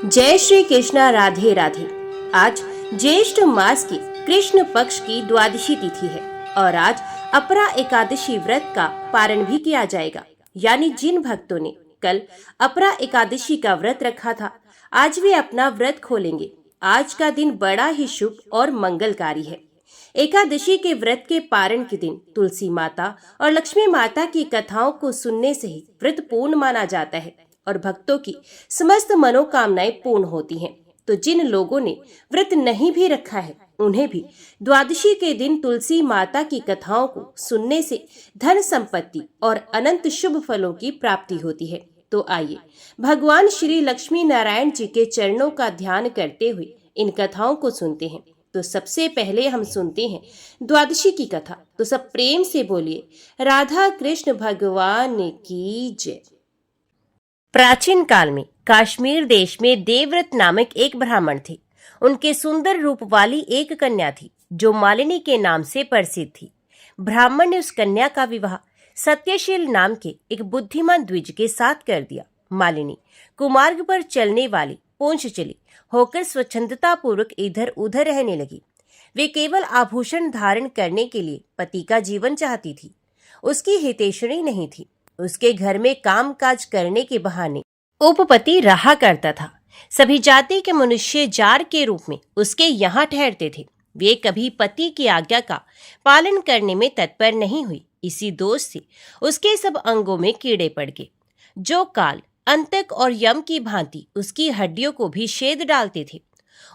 जय श्री कृष्णा, राधे राधे। आज ज्येष्ठ मास की कृष्ण पक्ष की द्वादशी तिथि है और आज अपरा एकादशी व्रत का पारण भी किया जाएगा। यानी जिन भक्तों ने कल अपरा एकादशी का व्रत रखा था, आज वे अपना व्रत खोलेंगे। आज का दिन बड़ा ही शुभ और मंगलकारी है। एकादशी के व्रत के पारण के दिन तुलसी माता और लक्ष्मी माता की कथाओं को सुनने से ही व्रत पूर्ण माना जाता है और भक्तों की समस्त मनोकामनाएं पूर्ण होती हैं। तो जिन लोगों ने व्रत नहीं भी रखा है, उन्हें भी द्वादशी के दिन तुलसी माता की कथाओं को सुनने से धन संपत्ति और अनंत शुभ फलों की प्राप्ति होती है। तो आइए भगवान श्री लक्ष्मी नारायण जी के चरणों का ध्यान करते हुए इन कथाओं को सुनते हैं। तो सबसे पहले हम सुनते हैं द्वादशी की कथा। तो सब प्रेम से बोलिए, राधा कृष्ण भगवान की जय। प्राचीन काल में कश्मीर देश में देवव्रत नामक एक ब्राह्मण थे। उनके सुंदर रूप वाली एक कन्या थी जो मालिनी के नाम से प्रसिद्ध थी। ब्राह्मण ने उस कन्या का विवाह सत्यशील नाम के एक बुद्धिमान द्विज के साथ कर दिया। मालिनी कुमार्ग पर चलने वाली पूंछ चली होकर स्वच्छंदता पूर्वक इधर उधर रहने लगी। वे केवल आभूषण धारण करने के लिए पति का जीवन चाहती थी। उसकी हितैषणी नहीं थी। उसके घर में काम काज करने के बहाने उपपति रहा करता था। सभी जाति के मनुष्य जार के रूप में उसके यहाँ ठहरते थे। वे कभी पति की आज्ञा का पालन करने में तत्पर नहीं हुई। इसी दोष से उसके सब अंगों में कीड़े पड़ गए, जो काल, अंतक और यम की भांति उसकी हड्डियों को भी छेद डालते थे।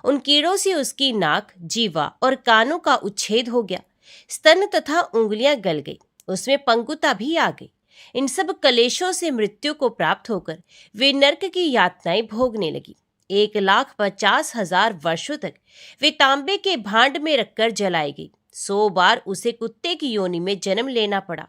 उन कीड़ों से उसकी नाक, जीवा और कानों का उच्छेद हो गया। स्तन तथा उंगलियां गल गई। उसमें पंगुता भी आ गई। इन सब कलेशों से मृत्यु को प्राप्त होकर वे नरक की यातनाएं भोगने लगी। 1,50,000 वर्षों तक वे तांबे के भांड में रखकर जलाई गई। 100 बार उसे कुत्ते की योनि में जन्म लेना पड़ा।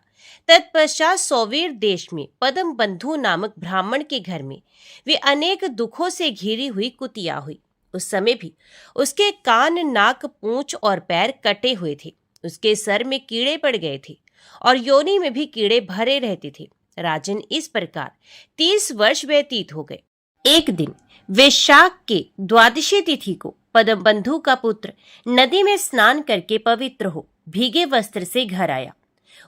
तत्पश्चात सौवीर देश में पद्म बंधु नामक ब्राह्मण के घर में वे अनेक दुखों से घिरी हुई कुतिया हुई। उस समय भी उसके कान, नाक, पूंछ और पैर कटे हुए थे। उसके सर में कीड़े पड़ गए थे और योनि में भी कीड़े भरे रहते थे। राजन, इस प्रकार 30 वर्ष व्यतीत हो गए। एक दिन वैशाख के द्वादशी तिथि को पद्म बंधु का पुत्र नदी में स्नान करके पवित्र हो भीगे वस्त्र से घर आया।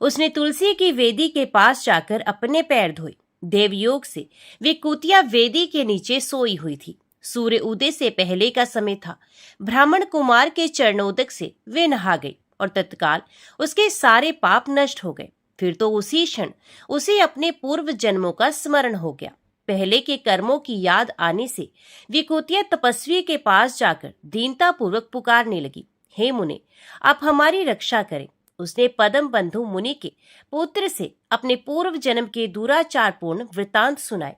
उसने तुलसी की वेदी के पास जाकर अपने पैर धोए। देवयोग से वे कुतिया वेदी के नीचे सोई हुई थी। सूर्य उदय से पहले का समय था। ब्राह्मण कुमार के चरणोदक से वे नहा गई और तत्काल उसके सारे पाप नष्ट हो गए। फिर तो उसी क्षण उसे अपने पूर्व जन्मों का स्मरण हो गया। पहले के कर्मों की याद आने से विकुतिया तपस्वी के पास जाकर दीनता पूर्वक पुकारने लगी, हे मुने, आप हमारी रक्षा करें। उसने पद्म बंधु मुनि के पुत्र से अपने पूर्व जन्म के दुराचारपूर्ण वृतांत सुनाए।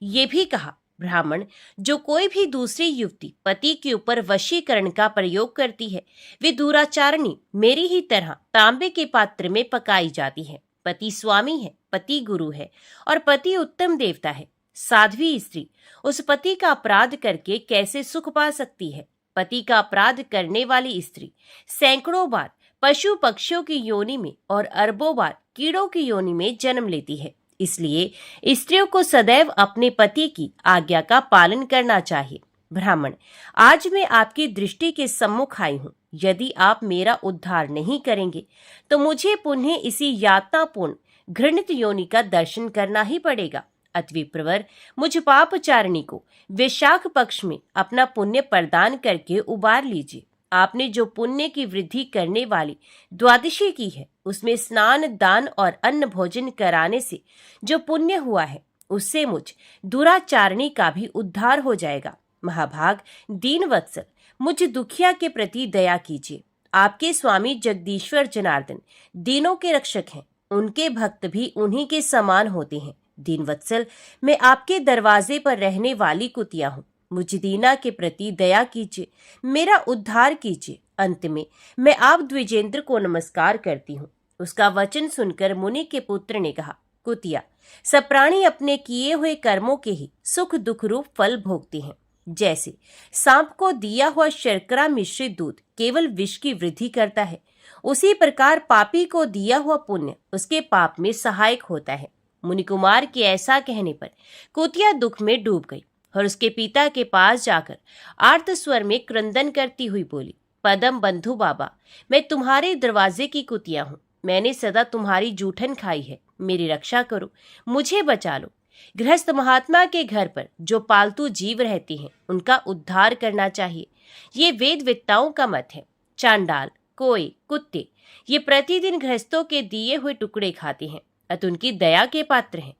ये भी कहा, ब्राह्मण, जो कोई भी दूसरी युवती पति के ऊपर वशीकरण का प्रयोग करती है, वे दुराचारणी मेरी ही तरह तांबे के पात्र में पकाई जाती है। पति स्वामी है, पति गुरु है और पति उत्तम देवता है। साध्वी स्त्री उस पति का अपराध करके कैसे सुख पा सकती है? पति का अपराध करने वाली स्त्री सैकड़ों बार पशु पक्षियों की योनि में और अरबों बार कीड़ों की योनि में जन्म लेती है। इसलिए स्त्रियों को सदैव अपने पति की आज्ञा का पालन करना चाहिए। ब्राह्मण, आज मैं आपकी दृष्टि के सम्मुख आई हूँ। यदि आप मेरा उद्धार नहीं करेंगे तो मुझे पुनः इसी यातनापूर्ण घृणित योनि का दर्शन करना ही पड़ेगा। अतविप्रवर, मुझ पापचारिणी को वैशाख पक्ष में अपना पुण्य प्रदान करके उबार लीजिए। आपने जो पुण्य की वृद्धि करने वाली द्वादशी की है, उसमें स्नान, दान और अन्न भोजन कराने से जो पुण्य हुआ है, उससे मुझ दुराचारणी का भी उद्धार हो जाएगा। महाभाग, दीन वत्सल, मुझ दुखिया के प्रति दया कीजिए। आपके स्वामी जगदीश्वर जनार्दन दीनों के रक्षक हैं। उनके भक्त भी उन्हीं के समान होते हैं। दीन वत्सल, मैं आपके दरवाजे पर रहने वाली कुतिया हूँ। मुझ दीना के प्रति दया कीजिए, मेरा उद्धार कीजिए। अंत में मैं आप द्विजेंद्र को नमस्कार करती हूँ। उसका वचन सुनकर मुनि के पुत्र ने कहा, कुतिया, सब प्राणी अपने किए हुए कर्मों के ही सुख दुख रूप फल भोगते हैं। जैसे सांप को दिया हुआ शर्करा मिश्रित दूध केवल विष की वृद्धि करता है, उसी प्रकार पापी को दिया हुआ पुण्य उसके पाप में सहायक होता है। मुनि कुमार के ऐसा कहने पर कुतिया दुख में डूब गई। और उसके पिता के पास जाकर आर्त स्वर में क्रंदन करती हुई बोली, पदम बंधु बाबा, मैं तुम्हारे दरवाजे की कुतिया हूँ। मैंने सदा तुम्हारी जूठन खाई है, मेरी रक्षा करो, मुझे बचा लो। गृहस्थ महात्मा के घर पर जो पालतू जीव रहते हैं उनका उद्धार करना चाहिए, ये वेद वेत्ताओं का मत है। चांडाल, कोए, कुत्ते ये प्रतिदिन गृहस्थों के दिए हुए टुकड़े खाते हैं, अतः उनकी दया के पात्र हैं।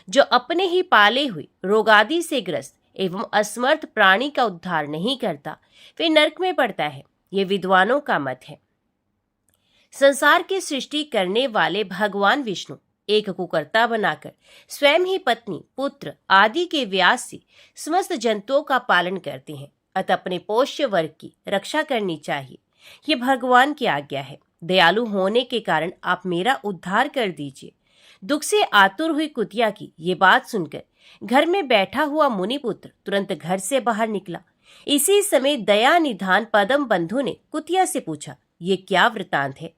जो अपने ही पाले हुए रोगादि से ग्रस्त एवं असमर्थ प्राणी का उद्धार नहीं करता वे नरक में पड़ता है, ये विद्वानों का मत है। संसार की सृष्टि करने वाले भगवान विष्णु एक कुकर्ता बनाकर स्वयं ही पत्नी, पुत्र आदि के व्यास से समस्त जंतुओं का पालन करते हैं, अतः अपने पोष्य वर्ग की रक्षा करनी चाहिए, ये भगवान की आज्ञा है। दयालु होने के कारण आप मेरा उद्धार कर दीजिए। दुख से आतुर हुई कुतिया की ये बात सुनकर घर में बैठा हुआ मुनिपुत्र तुरंत घर से बाहर निकला। इसी समय दया निधान पदम बंधु ने कुतिया से पूछा, ये क्या वृतांत है?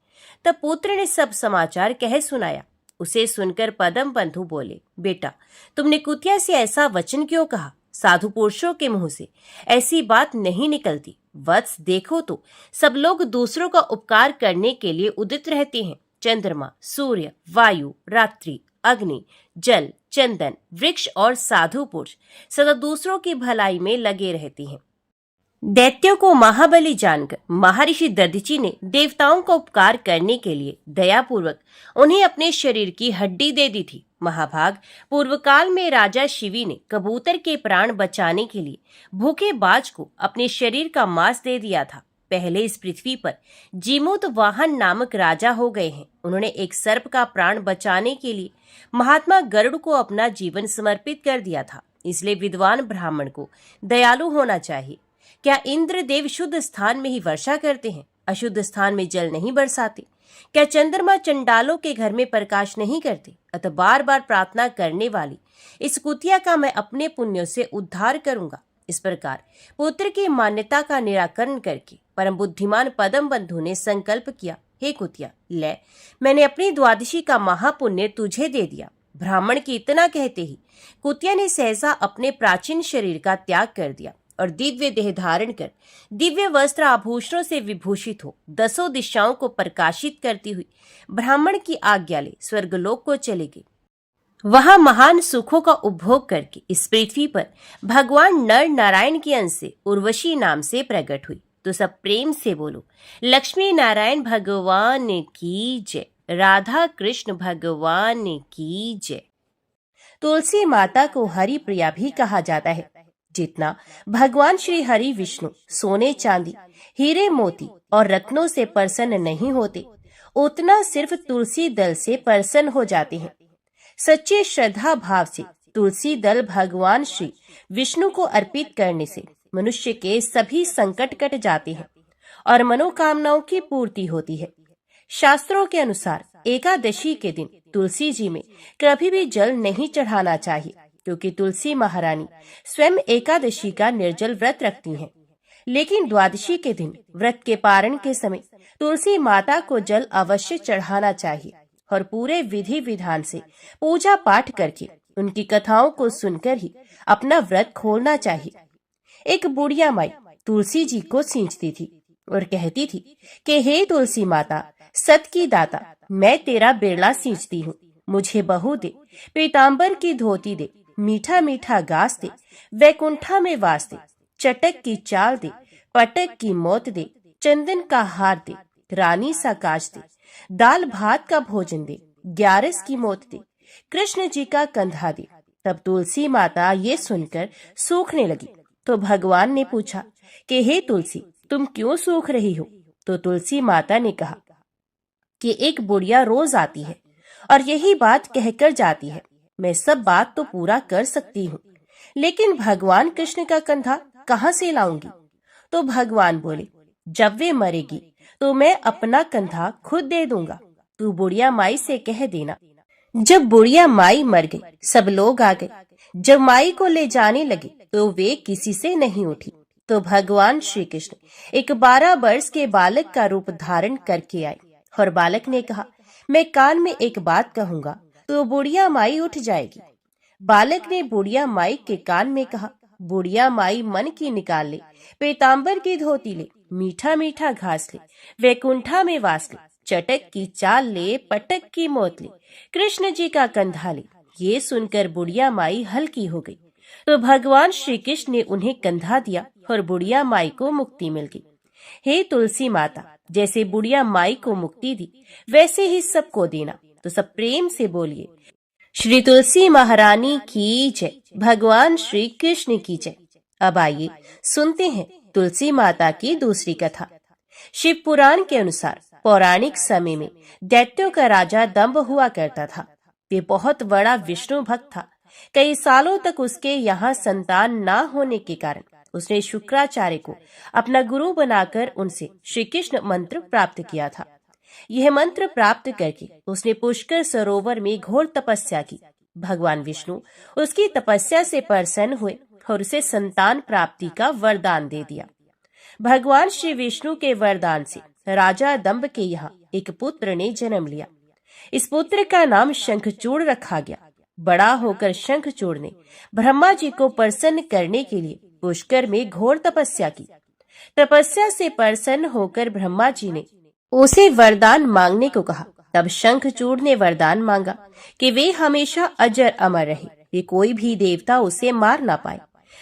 तब पुत्र ने सब समाचार कह सुनाया। उसे सुनकर पदम बंधु बोले, बेटा, तुमने कुतिया से ऐसा वचन क्यों कहा? साधु पुरुषों के मुंह से ऐसी बात नहीं निकलती। वत्स, देखो तो सब लोग दूसरों का उपकार करने के लिए उदित रहते हैं। चंद्रमा, सूर्य, वायु, रात्रि, अग्नि, जल, चंदन, वृक्ष और साधु पुरुष सदा दूसरों की भलाई में लगे रहते हैं। दैत्यों को महाबली जानकर महर्षि दधीचि ने देवताओं का उपकार करने के लिए दयापूर्वक उन्हें अपने शरीर की हड्डी दे दी थी। महाभाग, पूर्व काल में राजा शिवी ने कबूतर के प्राण बचाने के लिए भूखे बाज को अपने शरीर का मांस दे दिया था। पहले इस पृथ्वी पर जीमूत वाहन नामक राजा हो गए हैं। उन्होंने एक सर्प का प्राण बचाने के लिए महात्मा गरुड़ को अपना जीवन समर्पित कर दिया था। इसलिए विद्वान ब्राह्मण को दयालु होना चाहिए। क्या इंद्रदेव शुद्ध स्थान में ही वर्षा करते हैं, अशुद्ध स्थान में जल नहीं बरसाते? क्या चंद्रमा चंडालों के घर में प्रकाश नहीं करते? अतः बार बार प्रार्थना करने वाली इस कुतिया का मैं अपने पुण्यों से उद्धार करूंगा। इस प्रकार पुत्र की मान्यता का निराकरण करके परम बुद्धिमान पदम बंधु ने संकल्प किया, हे कुतिया, ले, मैंने अपनी द्वादशी का महापुण्य तुझे दे दिया। ब्राह्मण की इतना कहते ही कुतिया ने सहसा अपने प्राचीन शरीर का त्याग कर दिया और दिव्य देह धारण कर दिव्य वस्त्र आभूषणों से विभूषित हो 10 दिशाओं को प्रकाशित करती हुई ब्राह्मण की आज्ञा ले स्वर्गलोक को चले गई। वहां महान सुखों का उपभोग करके इस पृथ्वी पर भगवान नर नारायण के अंश से उर्वशी नाम से प्रकट हुई। तो सब प्रेम से बोलो, लक्ष्मी नारायण भगवान की जय, राधा कृष्ण भगवान की जय। तुलसी माता को हरि प्रिया भी कहा जाता है। जितना भगवान श्री हरि विष्णु सोने, चांदी, हीरे, मोती और रत्नों से प्रसन्न नहीं होते, उतना सिर्फ तुलसी दल से प्रसन्न हो जाते हैं। सच्चे श्रद्धा भाव से तुलसी दल भगवान श्री विष्णु को अर्पित करने से मनुष्य के सभी संकट कट जाते हैं और मनोकामनाओं की पूर्ति होती है। शास्त्रों के अनुसार एकादशी के दिन तुलसी जी में कभी भी जल नहीं चढ़ाना चाहिए, क्योंकि तुलसी महारानी स्वयं एकादशी का निर्जल व्रत रखती हैं। लेकिन द्वादशी के दिन व्रत के पारण के समय तुलसी माता को जल अवश्य चढ़ाना चाहिए और पूरे विधि विधान से पूजा पाठ करके उनकी कथाओं को सुनकर ही अपना व्रत खोलना चाहिए। एक बुढ़िया माई तुलसी जी को सींचती थी और कहती थी कि हे तुलसी माता, सत की दाता, मैं तेरा बिरला सींचती हूँ, मुझे बहू दे, पीताम्बर की धोती दे, मीठा मीठा गास दे, वैकुंठा में वास दे, चटक की चाल दे, पटक की मौत दे, चंदन का हार दे, रानी सा काज दे, दाल भात का भोजन दे, 11 की मौत दे, कृष्ण जी का कंधा दे। तब तुलसी माता ये सुनकर सूखने लगी। तो भगवान ने पूछा कि हे तुलसी, तुम क्यों सूख रही हो? तो तुलसी माता ने कहा कि एक बुढ़िया रोज आती है और यही बात कहकर जाती है, मैं सब बात तो पूरा कर सकती हूँ, लेकिन भगवान कृष्ण का कंधा कहाँ से लाऊंगी? तो भगवान बोले, जब वे मरेगी तो मैं अपना कंधा खुद दे दूंगा, तू बुढ़िया माई से कह देना। जब बुढ़िया माई मर गई, सब लोग आ गए। जब माई को ले जाने लगे तो वे किसी से नहीं उठी। तो भगवान श्री कृष्ण एक 12 वर्ष के बालक का रूप धारण करके आए और बालक ने कहा, मैं कान में एक बात कहूंगा तो बुढ़िया माई उठ जाएगी। बालक ने बुढ़िया माई के कान में कहा, बुढ़िया माई मन की निकाल ले, पीताम्बर की धोती ले, मीठा मीठा घास ले, वैकुंठा में वास ले, चटक की चाल ले, पटक की मौत ले, कृष्ण जी का कंधा ले। ये सुनकर बुढ़िया माई हल्की हो गई तो भगवान श्री कृष्ण ने उन्हें कंधा दिया और बुढ़िया माई को मुक्ति मिल गई। हे तुलसी माता, जैसे बुढ़िया माई को मुक्ति दी वैसे ही सबको देना। तो सब प्रेम से बोलिए, श्री तुलसी महारानी की जय, भगवान श्री कृष्ण की जय। अब आइए सुनते हैं तुलसी माता की दूसरी कथा। शिव पुराण के अनुसार पौराणिक समय में दैत्यों का राजा दंभ हुआ करता था। वे बहुत बड़ा विष्णु भक्त था। कई सालों तक उसके यहाँ संतान न होने के कारण उसने शुक्राचार्य को अपना गुरु बनाकर उनसे श्री कृष्ण मंत्र प्राप्त किया था। यह मंत्र प्राप्त करके उसने पुष्कर सरोवर में घोर तपस्या की। भगवान विष्णु उसकी तपस्या से प्रसन्न हुए और उसे संतान प्राप्ति का वरदान दे दिया। भगवान श्री विष्णु के वरदान से राजा दंभ के यहाँ एक पुत्र ने जन्म लिया। इस पुत्र का नाम शंखचूड़ रखा गया। बड़ा होकर शंखचूड़ ने ब्रह्मा जी को प्रसन्न करने के लिए पुष्कर में घोर तपस्या की। तपस्या से प्रसन्न होकर ब्रह्मा जी ने उसे वरदान मांगने को कहा। तब शंखचूड़ ने वरदान मांगा कि वे हमेशा अजर अमर रहे, वे कोई भी देवता उसे मार ना पाए।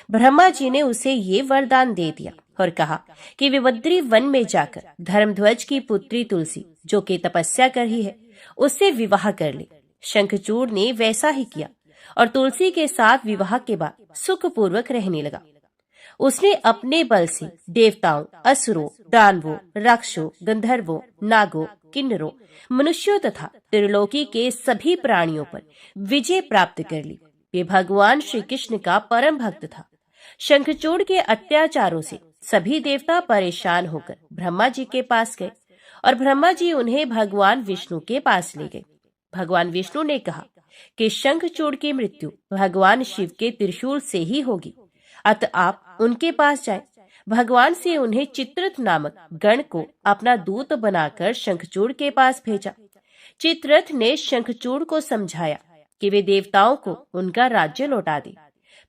ब्रह्मा जी ने उसे ये वरदान दे दिया और कहा कि वे बद्री वन में जाकर धर्मध्वज की पुत्री तुलसी, जो कि तपस्या कर रही है, उससे विवाह कर ले। शंखचूड़ ने वैसा ही किया और तुलसी के साथ विवाह के बाद सुखपूर्वक रहने लगा। उसने अपने बल से देवताओं, असुरों, दानवों, राक्षसों, गंधर्वों, नागों, किन्नरों, मनुष्यों तथा त्रिलोकी के सभी प्राणियों पर विजय प्राप्त कर ली। वे भगवान श्री कृष्ण का परम भक्त था। शंखचूड़ के अत्याचारों से सभी देवता परेशान होकर ब्रह्मा जी के पास गए और ब्रह्मा जी उन्हें भगवान विष्णु के पास ले गए। भगवान विष्णु ने कहा कि शंखचूड़ की मृत्यु भगवान शिव के त्रिशूल से ही होगी, अतः आप उनके पास जाएं। भगवान से उन्हें चित्ररथ नामक गण को अपना दूत बनाकर शंखचूड़ के पास भेजा। चित्ररथ ने शंखचूड़ को समझाया कि वे देवताओं को उनका राज्य लौटा दे,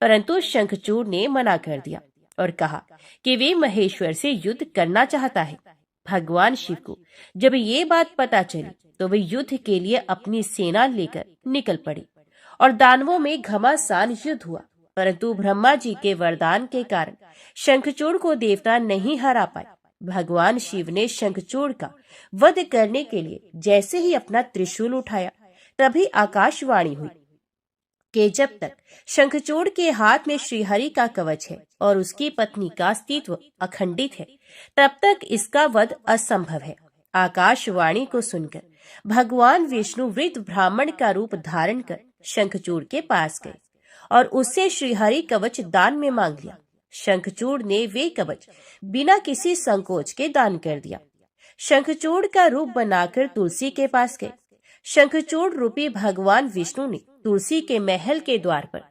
परंतु शंखचूड़ ने मना कर दिया और कहा कि वे महेश्वर से युद्ध करना चाहता है। भगवान शिव को जब ये बात पता चली तो वे युद्ध के लिए अपनी सेना लेकर निकल पड़े और दानवों में घमासान युद्ध हुआ। परंतु ब्रह्मा जी के वरदान के कारण शंखचूड़ को देवता नहीं हरा पाए। भगवान शिव ने शंखचूड़ का वध करने के लिए जैसे ही अपना त्रिशूल उठाया, तभी आकाशवाणी हुई कि जब तक शंखचूड़ के हाथ में श्रीहरि का कवच है और उसकी पत्नी का अस्तित्व अखंडित है, तब तक इसका वध असंभव है। आकाशवाणी को सुनकर भगवान विष्णु वृद्ध ब्राह्मण का रूप धारण कर शंखचूड़ के पास गए और उससे श्रीहरि कवच दान में मांग लिया। शंखचूड़ ने वे कवच बिना किसी संकोच के दान कर दिया। शंखचूड़ का रूप बनाकर तुलसी के पास गए। शंखचूड़ रूपी भगवान विष्णु ने तुलसी के महल के द्वार पर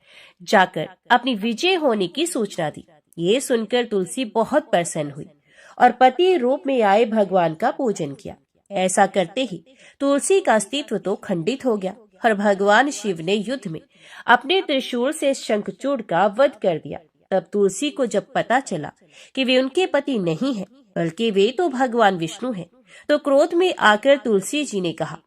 जाकर अपनी विजय होने की सूचना दी। ये सुनकर तुलसी बहुत प्रसन्न हुई और पति रूप में आए भगवान का पूजन किया। ऐसा करते ही तुलसी का अस्तित्व तो खंडित हो गया और भगवान शिव ने युद्ध में अपने त्रिशूल से शंखचूड़ का वध कर दिया। तब तुलसी को जब पता चला कि वे उनके पति नहीं हैं, बल्कि वे तो भगवान विष्णु हैं, तो क्रोध में आकर तुलसी जी ने कहा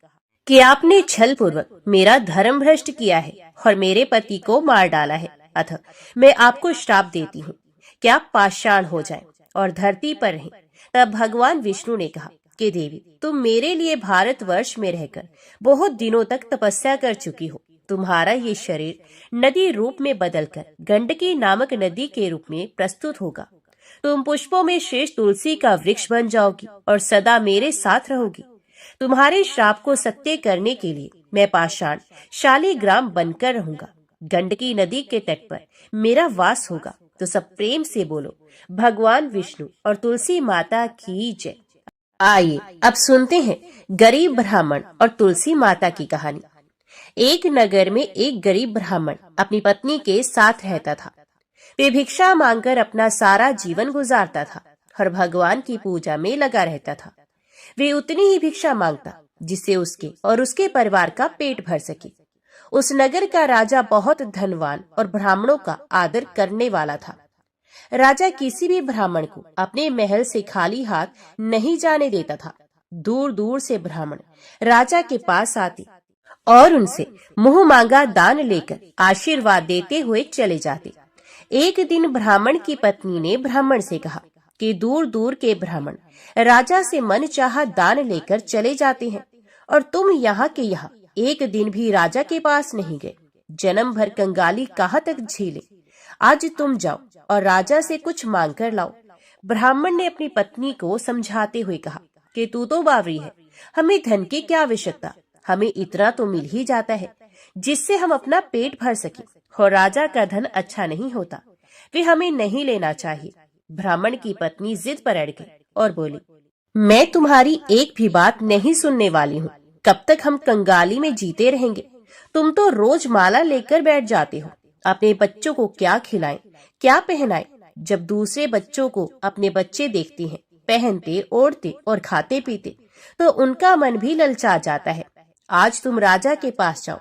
कि आपने छल पूर्वक मेरा धर्म भ्रष्ट किया है और मेरे पति को मार डाला है, अतः मैं आपको श्राप देती हूँ कि आप पाषाण हो जाएं और धरती पर रहें। तब भगवान विष्णु ने कहा कि देवी, तुम मेरे लिए भारतवर्ष में रहकर बहुत दिनों तक तपस्या कर चुकी हो। तुम्हारा ये शरीर नदी रूप में बदलकर गंडकी नामक नदी के रूप में प्रस्तुत होगा। तुम पुष्पों में श्रेष्ठ तुलसी का वृक्ष बन जाओगी और सदा मेरे साथ रहोगी। तुम्हारे श्राप को सत्य करने के लिए मैं पाषाण शालिग्राम बनकर रहूंगा। गंडकी नदी के तट पर मेरा वास होगा। तो सब प्रेम से बोलो, भगवान विष्णु और तुलसी माता की जय। आइए अब सुनते हैं गरीब ब्राह्मण और तुलसी माता की कहानी। एक नगर में एक गरीब ब्राह्मण अपनी पत्नी के साथ रहता था। वे भिक्षा मांगकर अपना सारा जीवन गुजारता था और भगवान की पूजा में लगा रहता था। वे उतनी ही भिक्षा मांगता जिससे उसके और उसके परिवार का पेट भर सके। उस नगर का राजा बहुत धनवान और ब्राह्मणों का आदर करने वाला था। राजा किसी भी ब्राह्मण को अपने महल से खाली हाथ नहीं जाने देता था। दूर दूर से ब्राह्मण राजा के पास आते और उनसे मुंह मांगा दान लेकर आशीर्वाद देते हुए चले जाते। एक दिन ब्राह्मण की पत्नी ने ब्राह्मण से कहा कि दूर दूर के ब्राह्मण राजा से मन चाहा दान लेकर चले जाते हैं और तुम यहाँ के यहाँ एक दिन भी राजा के पास नहीं गए। जन्म भर कंगाली कहाँ तक झेले। आज तुम जाओ और राजा से कुछ मांग कर लाओ। ब्राह्मण ने अपनी पत्नी को समझाते हुए कहा कि तू तो बावरी है, हमें धन की क्या आवश्यकता, हमें इतना तो मिल ही जाता है जिससे हम अपना पेट भर सके, और राजा का धन अच्छा नहीं होता, वे हमें नहीं लेना चाहिए। ब्राह्मण की पत्नी जिद पर अड़ गई और बोली, मैं तुम्हारी एक भी बात नहीं सुनने वाली हूँ। कब तक हम कंगाली में जीते रहेंगे? तुम तो रोज माला लेकर बैठ जाते हो। अपने बच्चों को क्या खिलाएं, क्या पहनाएं? जब दूसरे बच्चों को अपने बच्चे देखते हैं पहनते, ओढ़ते और खाते पीते, तो उनका मन भी ललचा जाता है। आज तुम राजा के पास जाओ,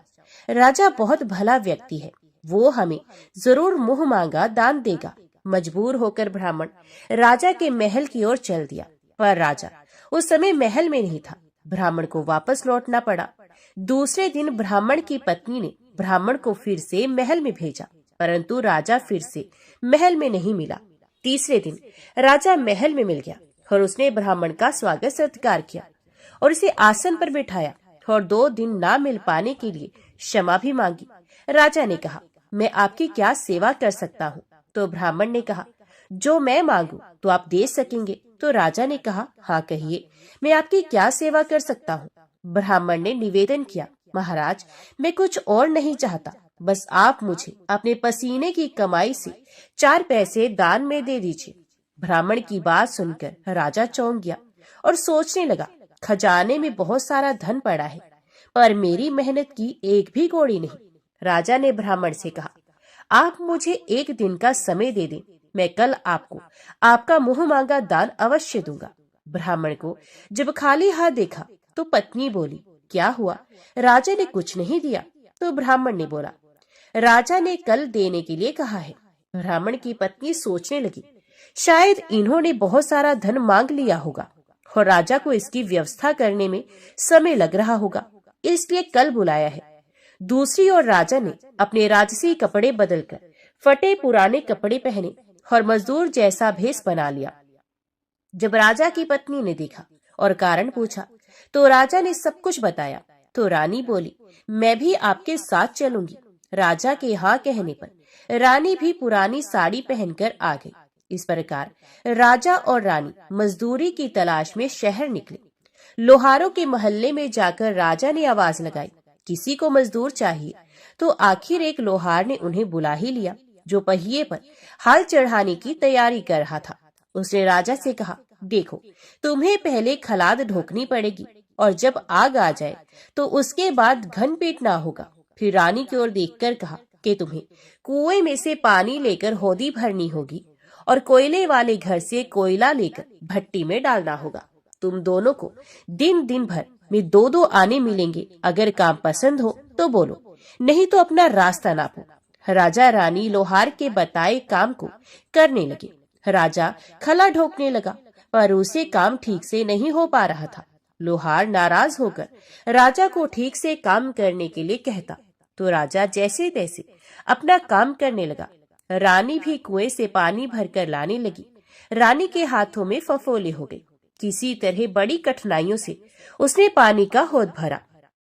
राजा बहुत भला व्यक्ति है, वो हमें जरूर मुंह मांगा दान देगा। मजबूर होकर ब्राह्मण राजा के महल की ओर चल दिया, पर राजा उस समय महल में नहीं था। ब्राह्मण को वापस लौटना पड़ा। दूसरे दिन ब्राह्मण की पत्नी ने ब्राह्मण को फिर से महल में भेजा, परंतु राजा फिर से महल में नहीं मिला। तीसरे दिन राजा महल में मिल गया और उसने ब्राह्मण का स्वागत सत्कार किया और उसे आसन पर बिठाया और 2 दिन ना मिल पाने के लिए क्षमा भी मांगी। राजा ने कहा, मैं आपकी क्या सेवा कर सकता हूँ? तो ब्राह्मण ने कहा, जो मैं मांगू तो आप दे सकेंगे। तो राजा ने कहा, हाँ कहिए, मैं आपकी क्या सेवा कर सकता हूँ? ब्राह्मण ने निवेदन किया, महाराज मैं कुछ और नहीं चाहता, बस आप मुझे अपने पसीने की कमाई से 4 पैसे दान में दे दीजिए। ब्राह्मण की बात सुनकर राजा चौंक गया और सोचने लगा, खजाने में बहुत सारा धन पड़ा है, पर मेरी मेहनत की एक भी कौड़ी नहीं। राजा ने ब्राह्मण से कहा, आप मुझे 1 दिन का समय दे दें, मैं कल आपको आपका मुंह मांगा दान अवश्य दूंगा। ब्राह्मण को जब खाली हाथ देखा तो पत्नी बोली, क्या हुआ? राजा ने कुछ नहीं दिया। तो ब्राह्मण ने बोला, राजा ने कल देने के लिए कहा है। ब्राह्मण की पत्नी सोचने लगी, शायद इन्होंने बहुत सारा धन मांग लिया होगा और राजा को इसकी व्यवस्था करने में समय लग रहा होगा, इसलिए कल बुलाया है। दूसरी ओर राजा ने अपने राजसी कपड़े बदलकर फटे पुराने कपड़े पहने और मजदूर जैसा भेष बना लिया। जब राजा की पत्नी ने देखा और कारण पूछा तो राजा ने सब कुछ बताया। तो रानी बोली, मैं भी आपके साथ चलूंगी। राजा के हाँ कहने पर रानी भी पुरानी साड़ी पहनकर आ गई। इस प्रकार राजा और रानी मजदूरी की तलाश में शहर निकले। लोहारों के मोहल्ले में जाकर राजा ने आवाज लगाई, किसी को मजदूर चाहिए। तो आखिर एक लोहार ने उन्हें बुला ही लिया, जो पहिए पर हाल चढ़ाने की तैयारी कर रहा था। उसने राजा से कहा, देखो तुम्हें पहले खलाद ढोकनी पड़ेगी और जब आग आ जाए तो उसके बाद घन पीटना होगा। फिर रानी की ओर देखकर कहा कि तुम्हें कुएं में से पानी लेकर होदी भरनी होगी और कोयले वाले घर से कोयला लेकर भट्टी में डालना होगा। तुम दोनों को दिन दिन भर में 2-2 आने मिलेंगे। अगर काम पसंद हो तो बोलो, नहीं तो अपना रास्ता नापो। राजा रानी लोहार के बताए काम को करने लगे। राजा खला ढोकने लगा, पर उसे काम ठीक से नहीं हो पा रहा था। लोहार नाराज होकर राजा को ठीक से काम करने के लिए कहता, तो राजा जैसे तैसे अपना काम करने लगा। रानी भी कुएं से पानी भरकर लाने लगी। रानी के हाथों में फफोले हो गए। किसी तरह बड़ी कठिनाइयों से उसने पानी का हौद भरा।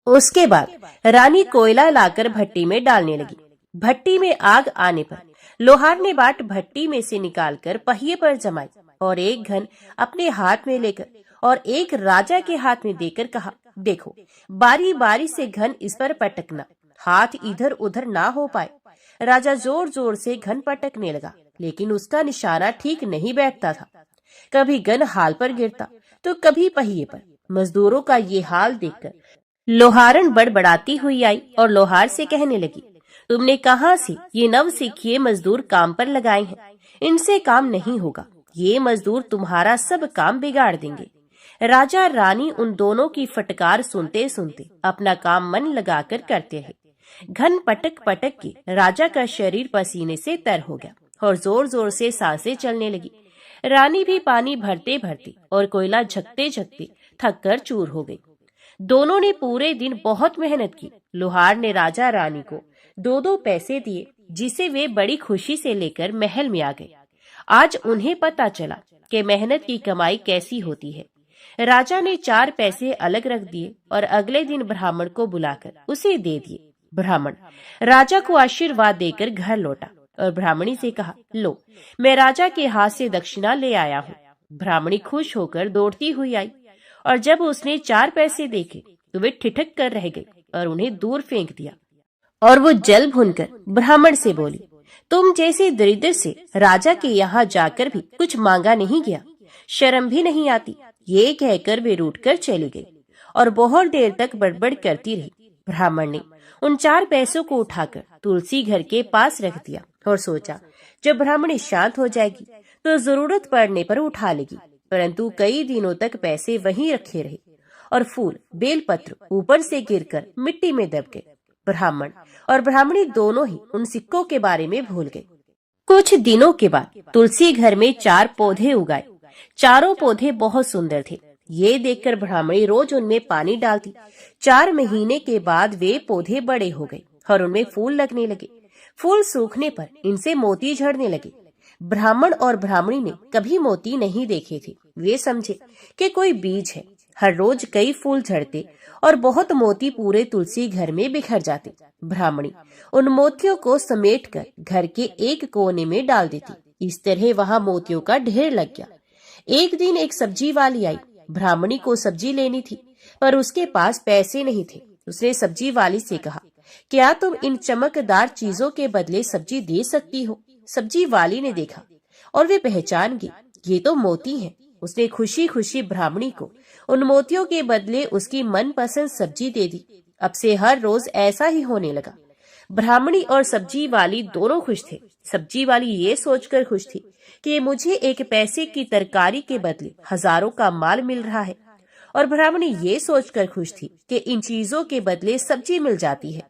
उसके बाद रानी कोयला लाकर भट्टी में डालने लगी। भट्टी में आग आने पर लोहार ने बाट भट्टी में से निकालकर पहिए पर जमाई और एक घन अपने हाथ में लेकर और एक राजा के हाथ में देकर कहा, देखो बारी बारी से घन इस पर पटकना, हाथ इधर उधर ना हो पाए। राजा जोर जोर से घन पटकने लगा, लेकिन उसका निशाना ठीक नहीं बैठता था। कभी घन हाल पर गिरता तो कभी पहिए पर। मजदूरों का ये हाल देखकर लोहारन बड़बड़ाती हुई आई और लोहार से कहने लगी, तुमने कहाँ से ये नव सीखिए मजदूर काम पर लगाए हैं? इनसे काम नहीं होगा, ये मजदूर तुम्हारा सब काम बिगाड़ देंगे। राजा रानी उन दोनों की फटकार सुनते सुनते अपना काम मन लगाकर करते हैं। घन पटक पटक के राजा का शरीर पसीने से तर हो गया और जोर जोर से सांसें चलने लगी। रानी भी पानी भरते भरते और कोयला झकते झकते थक कर चूर हो गई। दोनों ने पूरे दिन बहुत मेहनत की। लोहार ने राजा रानी को 2-2 पैसे दिए, जिसे वे बड़ी खुशी से लेकर महल में आ गए। आज उन्हें पता चला कि मेहनत की कमाई कैसी होती है। राजा ने 4 पैसे अलग रख दिए और अगले दिन ब्राह्मण को बुलाकर उसे दे दिए। ब्राह्मण राजा को आशीर्वाद देकर घर लौटा और ब्राह्मणी से कहा, लो, मैं राजा के हाथ से दक्षिणा ले आया हूँ। ब्राह्मणी खुश होकर दौड़ती हुई आई और जब उसने 4 पैसे देखे तो वे ठिठक कर रह गई और उन्हें दूर फेंक दिया। और वो जल भूनकर ब्राह्मण से बोली, तुम जैसे दरिद्र से राजा के यहाँ जाकर भी कुछ मांगा नहीं गया, शर्म भी नहीं आती। ये कहकर वे रूठकर चली गई और बहुत देर तक बड़बड़ करती रही। ब्राह्मण ने उन 4 पैसों को उठाकर तुलसी घर के पास रख दिया और सोचा, जब ब्राह्मणी शांत हो जाएगी तो जरूरत पड़ने पर उठा लेगी। परंतु कई दिनों तक पैसे वहीं रखे रहे और फूल बेलपत्र ऊपर से गिरकर मिट्टी में दब गए। ब्राह्मण और ब्राह्मणी दोनों ही उन सिक्कों के बारे में भूल गए। कुछ दिनों के बाद तुलसी घर में 4 पौधे उगाए। चारों पौधे बहुत सुंदर थे। ये देखकर ब्राह्मणी रोज उनमें पानी डालती। 4 महीने के बाद वे पौधे बड़े हो गए और उनमें फूल लगने लगे। फूल सूखने पर इनसे मोती झड़ने लगे। ब्राह्मण और ब्राह्मणी ने कभी मोती नहीं देखे थे। वे समझे कि कोई बीज है। हर रोज कई फूल झड़ते और बहुत मोती पूरे तुलसी घर में बिखर जाते। ब्राह्मणी उन मोतियों को समेटकर घर के एक कोने में डाल देती। इस तरह वहां मोतियों का ढेर लग गया। एक दिन एक सब्जी वाली आई। ब्राह्मणी को सब्जी लेनी थी पर उसके पास पैसे नहीं थे। उसने सब्जी वाली से कहा, क्या तुम इन चमकदार चीजों के बदले सब्जी दे सकती हो? सब्जी वाली ने देखा और वे पहचान गई, ये तो मोती हैं। उसने खुशी खुशी ब्राह्मणी को उन मोतियों के बदले उसकी मनपसंद सब्जी दे दी। अब से हर रोज ऐसा ही होने लगा। ब्राह्मणी और सब्जी वाली दोनों खुश थे। सब्जी वाली ये सोचकर खुश थी कि मुझे 1 पैसे की तरकारी के बदले हजारों का माल मिल रहा है, और ब्राह्मणी ये सोचकर खुश थी कि इन चीजों के बदले सब्जी मिल जाती है।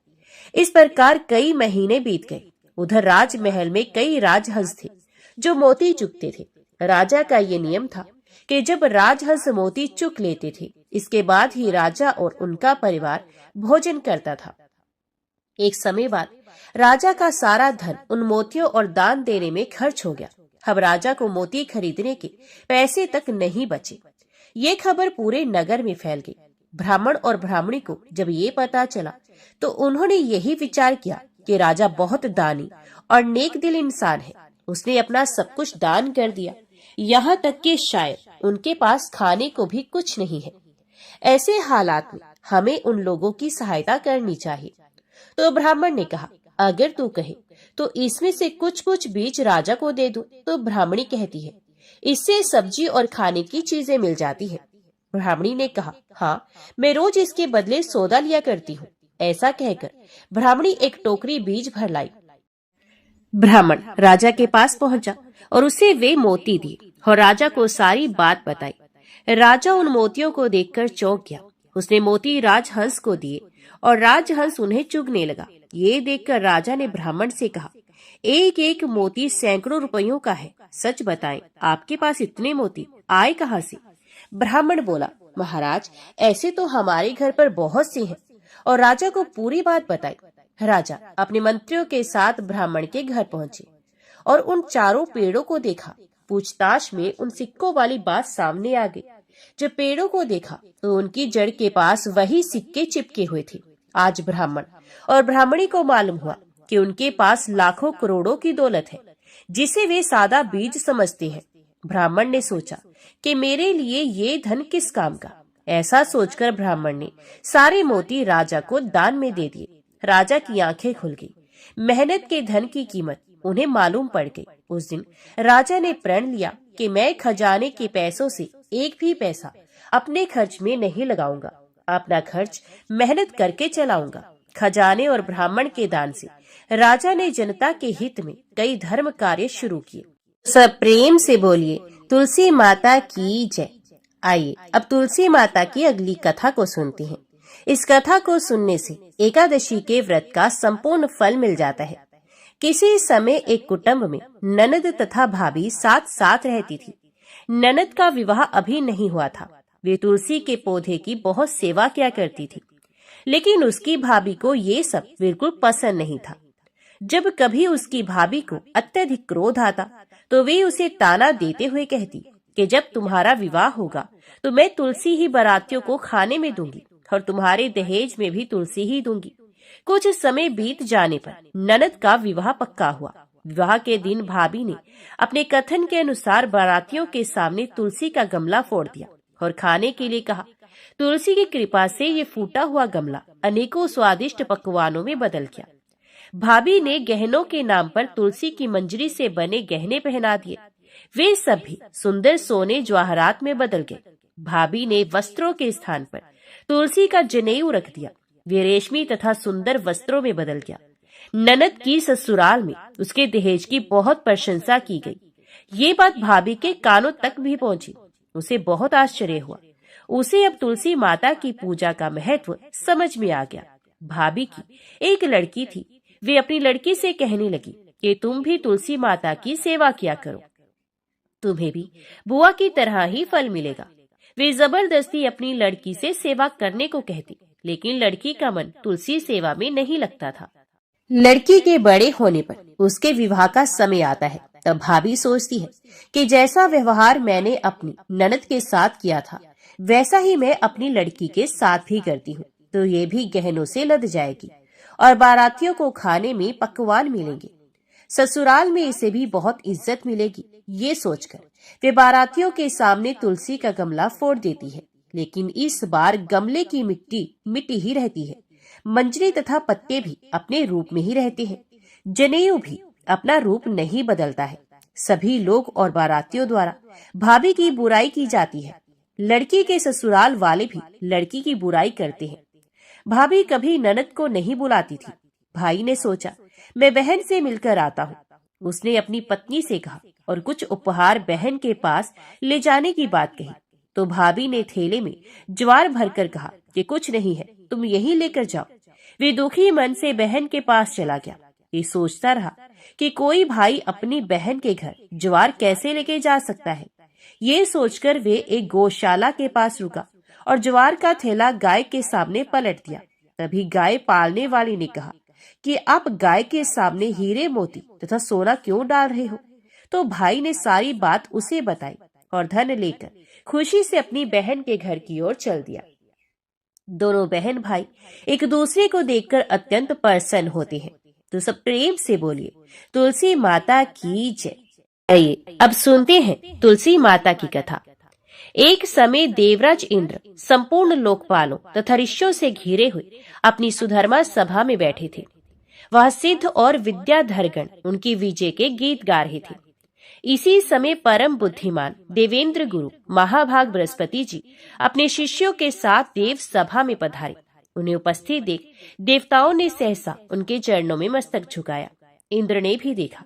इस प्रकार कई महीने बीत गए। उधर राजमहल में कई राजहंस थे जो मोती चुगते थे। राजा का ये नियम था कि जब राजहंस मोती चुग लेते थे, इसके बाद ही राजा और उनका परिवार भोजन करता था। एक समय बाद राजा का सारा धन उन मोतियों और दान देने में खर्च हो गया। अब राजा को मोती खरीदने के पैसे तक नहीं बचे। ये खबर पूरे नगर में फैल गई। ब्राह्मण और ब्राह्मणी को जब ये पता चला तो उन्होंने यही विचार किया कि राजा बहुत दानी और नेक दिल इंसान है। उसने अपना सब कुछ दान कर दिया, यहाँ तक कि शायद उनके पास खाने को भी कुछ नहीं है। ऐसे हालात में हमें उन लोगों की सहायता करनी चाहिए। तो ब्राह्मण ने कहा, अगर तू कहे तो इसमें से कुछ कुछ बीज राजा को दे दूं। तो ब्राह्मणी कहती है, इससे सब्जी और खाने की चीजें मिल जाती है। ब्राह्मणी ने कहा, हाँ, मैं रोज इसके बदले सौदा लिया करती हूँ। ऐसा कहकर ब्राह्मणी एक टोकरी बीज भर लाई। ब्राह्मण राजा के पास पहुंचा और उसे वे मोती दिए और राजा को सारी बात बताई। राजा उन मोतियों को देखकर चौंक गया। उसने मोती राजहंस को दिए और राजहंस उन्हें चुगने लगा। ये देखकर राजा ने ब्राह्मण से कहा, एक एक मोती सैकड़ों रुपयों का है। सच बताएं, आपके पास इतने मोती आए कहाँ से? ब्राह्मण बोला, महाराज, ऐसे तो हमारे घर पर बहुत से हैं। और राजा को पूरी बात बताई। राजा अपने मंत्रियों के साथ ब्राह्मण के घर पहुंचे और उन चारों पेड़ों को देखा। पूछताछ में उन सिक्कों वाली बात सामने आ गई। जब पेड़ों को देखा तो उनकी जड़ के पास वही सिक्के चिपके हुए थे। आज ब्राह्मण और ब्राह्मणी को मालूम हुआ कि उनके पास लाखों करोड़ों की दौलत है, जिसे वे सादा बीज समझते हैं। ब्राह्मण ने सोचा कि मेरे लिए ये धन किस काम का। ऐसा सोचकर ब्राह्मण ने सारे मोती राजा को दान में दे दिए। राजा की आंखें खुल गई। मेहनत के धन की कीमत उन्हें मालूम पड़ गई। उस दिन राजा ने प्रण लिया कि मैं खजाने के पैसों से एक भी पैसा अपने खर्च में नहीं लगाऊंगा। अपना खर्च मेहनत करके चलाऊंगा। खजाने और ब्राह्मण के दान से राजा ने जनता के हित में कई धर्म कार्य शुरू किए। सब प्रेम से बोलिए, तुलसी माता की जय। आइए अब तुलसी माता की अगली कथा को सुनते हैं। इस कथा को सुनने से एकादशी के व्रत का संपूर्ण फल मिल जाता है। किसी समय एक कुटुंब में ननद तथा भाभी साथ साथ रहती थी। ननद का विवाह अभी नहीं हुआ था। वे तुलसी के पौधे की बहुत सेवा किया करती थी, लेकिन उसकी भाभी को ये सब बिल्कुल पसंद नहीं था। जब कभी उसकी भाभी को अत्यधिक क्रोध आता तो वे उसे ताना देते हुए कहती कि जब तुम्हारा विवाह होगा तो मैं तुलसी ही बारातियों को खाने में दूंगी और तुम्हारे दहेज में भी तुलसी ही दूंगी। कुछ समय बीत जाने पर ननद का विवाह पक्का हुआ। विवाह के दिन भाभी ने अपने कथन के अनुसार बारातियों के सामने तुलसी का गमला फोड़ दिया और खाने के लिए कहा। तुलसी की कृपा से ये फूटा हुआ गमला अनेकों स्वादिष्ट पकवानों में बदल गया। भाभी ने गहनों के नाम पर तुलसी की मंजरी से बने गहने पहना दिए। वे सब भी सुंदर सोने जवाहरात में बदल गए। भाभी ने वस्त्रों के स्थान पर तुलसी का जनेऊ रख दिया। वे रेशमी तथा सुंदर वस्त्रों में बदल गया। ननद की ससुराल में उसके दहेज की बहुत प्रशंसा की गई। ये बात भाभी के कानों तक भी पहुंची। उसे बहुत आश्चर्य हुआ। उसे अब तुलसी माता की पूजा का महत्व समझ में आ गया। भाभी की एक लड़की थी। वे अपनी लड़की से कहने लगी कि तुम भी तुलसी माता की सेवा किया करो, तुम्हें भी बुआ की तरह ही फल मिलेगा। वे जबरदस्ती अपनी लड़की से सेवा करने को कहती, लेकिन लड़की का मन तुलसी सेवा में नहीं लगता था। लड़की के बड़े होने पर उसके विवाह का समय आता है। तब भाभी सोचती है कि जैसा व्यवहार मैंने अपनी ननद के साथ किया था वैसा ही मैं अपनी लड़की के साथ भी करती हूँ, तो ये भी गहनों से लद जाएगी और बारातियों को खाने में पकवान मिलेंगे। ससुराल में इसे भी बहुत इज्जत मिलेगी। ये सोचकर वे बारातियों के सामने तुलसी का गमला फोड़ देती है, लेकिन इस बार गमले की मिट्टी ही रहती है। मंजरी तथा पत्ते भी अपने रूप में ही रहते हैं। जनेऊ भी अपना रूप नहीं बदलता है। सभी लोग और बारातियों द्वारा भाभी की बुराई की जाती है। लड़की के ससुराल वाले भी लड़की की बुराई करते हैं। भाभी कभी ननद को नहीं बुलाती थी। भाई ने सोचा मैं बहन से मिलकर आता हूँ। उसने अपनी पत्नी से कहा और कुछ उपहार बहन के पास ले जाने की बात कही, तो भाभी ने थैले में ज्वार भरकर कहा कि कुछ नहीं है, तुम यही लेकर जाओ। वे दुखी मन से बहन के पास चला गया। ये सोचता रहा कि कोई भाई अपनी बहन के घर ज्वार कैसे लेके जा सकता है। ये सोचकर वे एक गौशाला के पास रुका और ज्वार का थैला गाय के सामने पलट दिया। तभी गाय पालने वाली ने कहा कि आप गाय के सामने हीरे मोती तथा सोना क्यों डाल रहे हो। तो भाई ने सारी बात उसे बताई और धन लेकर खुशी से अपनी बहन के घर की ओर चल दिया। दोनों बहन भाई एक दूसरे को देखकर अत्यंत प्रसन्न होते हैं। तो सब प्रेम से बोलिए तुलसी माता की जय। आइए अब सुनते हैं तुलसी माता की कथा। एक समय देवराज इंद्र संपूर्ण लोकपालों तथा ऋषियों से घिरे हुए अपनी सुधर्मा सभा में बैठे थे। वह सिद्ध और विद्याधरगण उनकी विजय के गीत गा रहे थे। इसी समय परम बुद्धिमान देवेंद्र गुरु महाभाग बृहस्पति जी अपने शिष्यों के साथ देव सभा में पधारे। उन्हें उपस्थित देख देवताओं ने सहसा उनके चरणों में मस्तक झुकाया। इंद्र ने भी देखा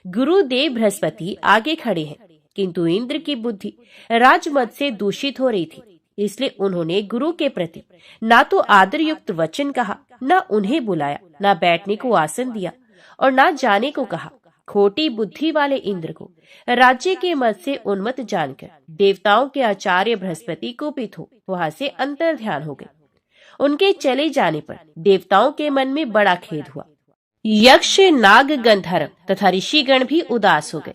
गुरुदेव बृहस्पति आगे खड़े हैं, किंतु इंद्र की बुद्धि राजमद से दूषित हो रही थी। इसलिए उन्होंने गुरु के प्रति ना तो आदर युक्त वचन कहा, न उन्हें बुलाया, न बैठने को आसन दिया और न जाने को कहा। खोटी बुद्धि वाले इंद्र को राज्य के मद से उन्मत्त जानकर देवताओं के आचार्य बृहस्पति कुपित हो वहां से अंतर ध्यान हो गए। उनके चले जाने पर देवताओं के मन में बड़ा खेद हुआ। यक्ष, नाग, गंधर्व तथा ऋषिगण भी उदास हो गए।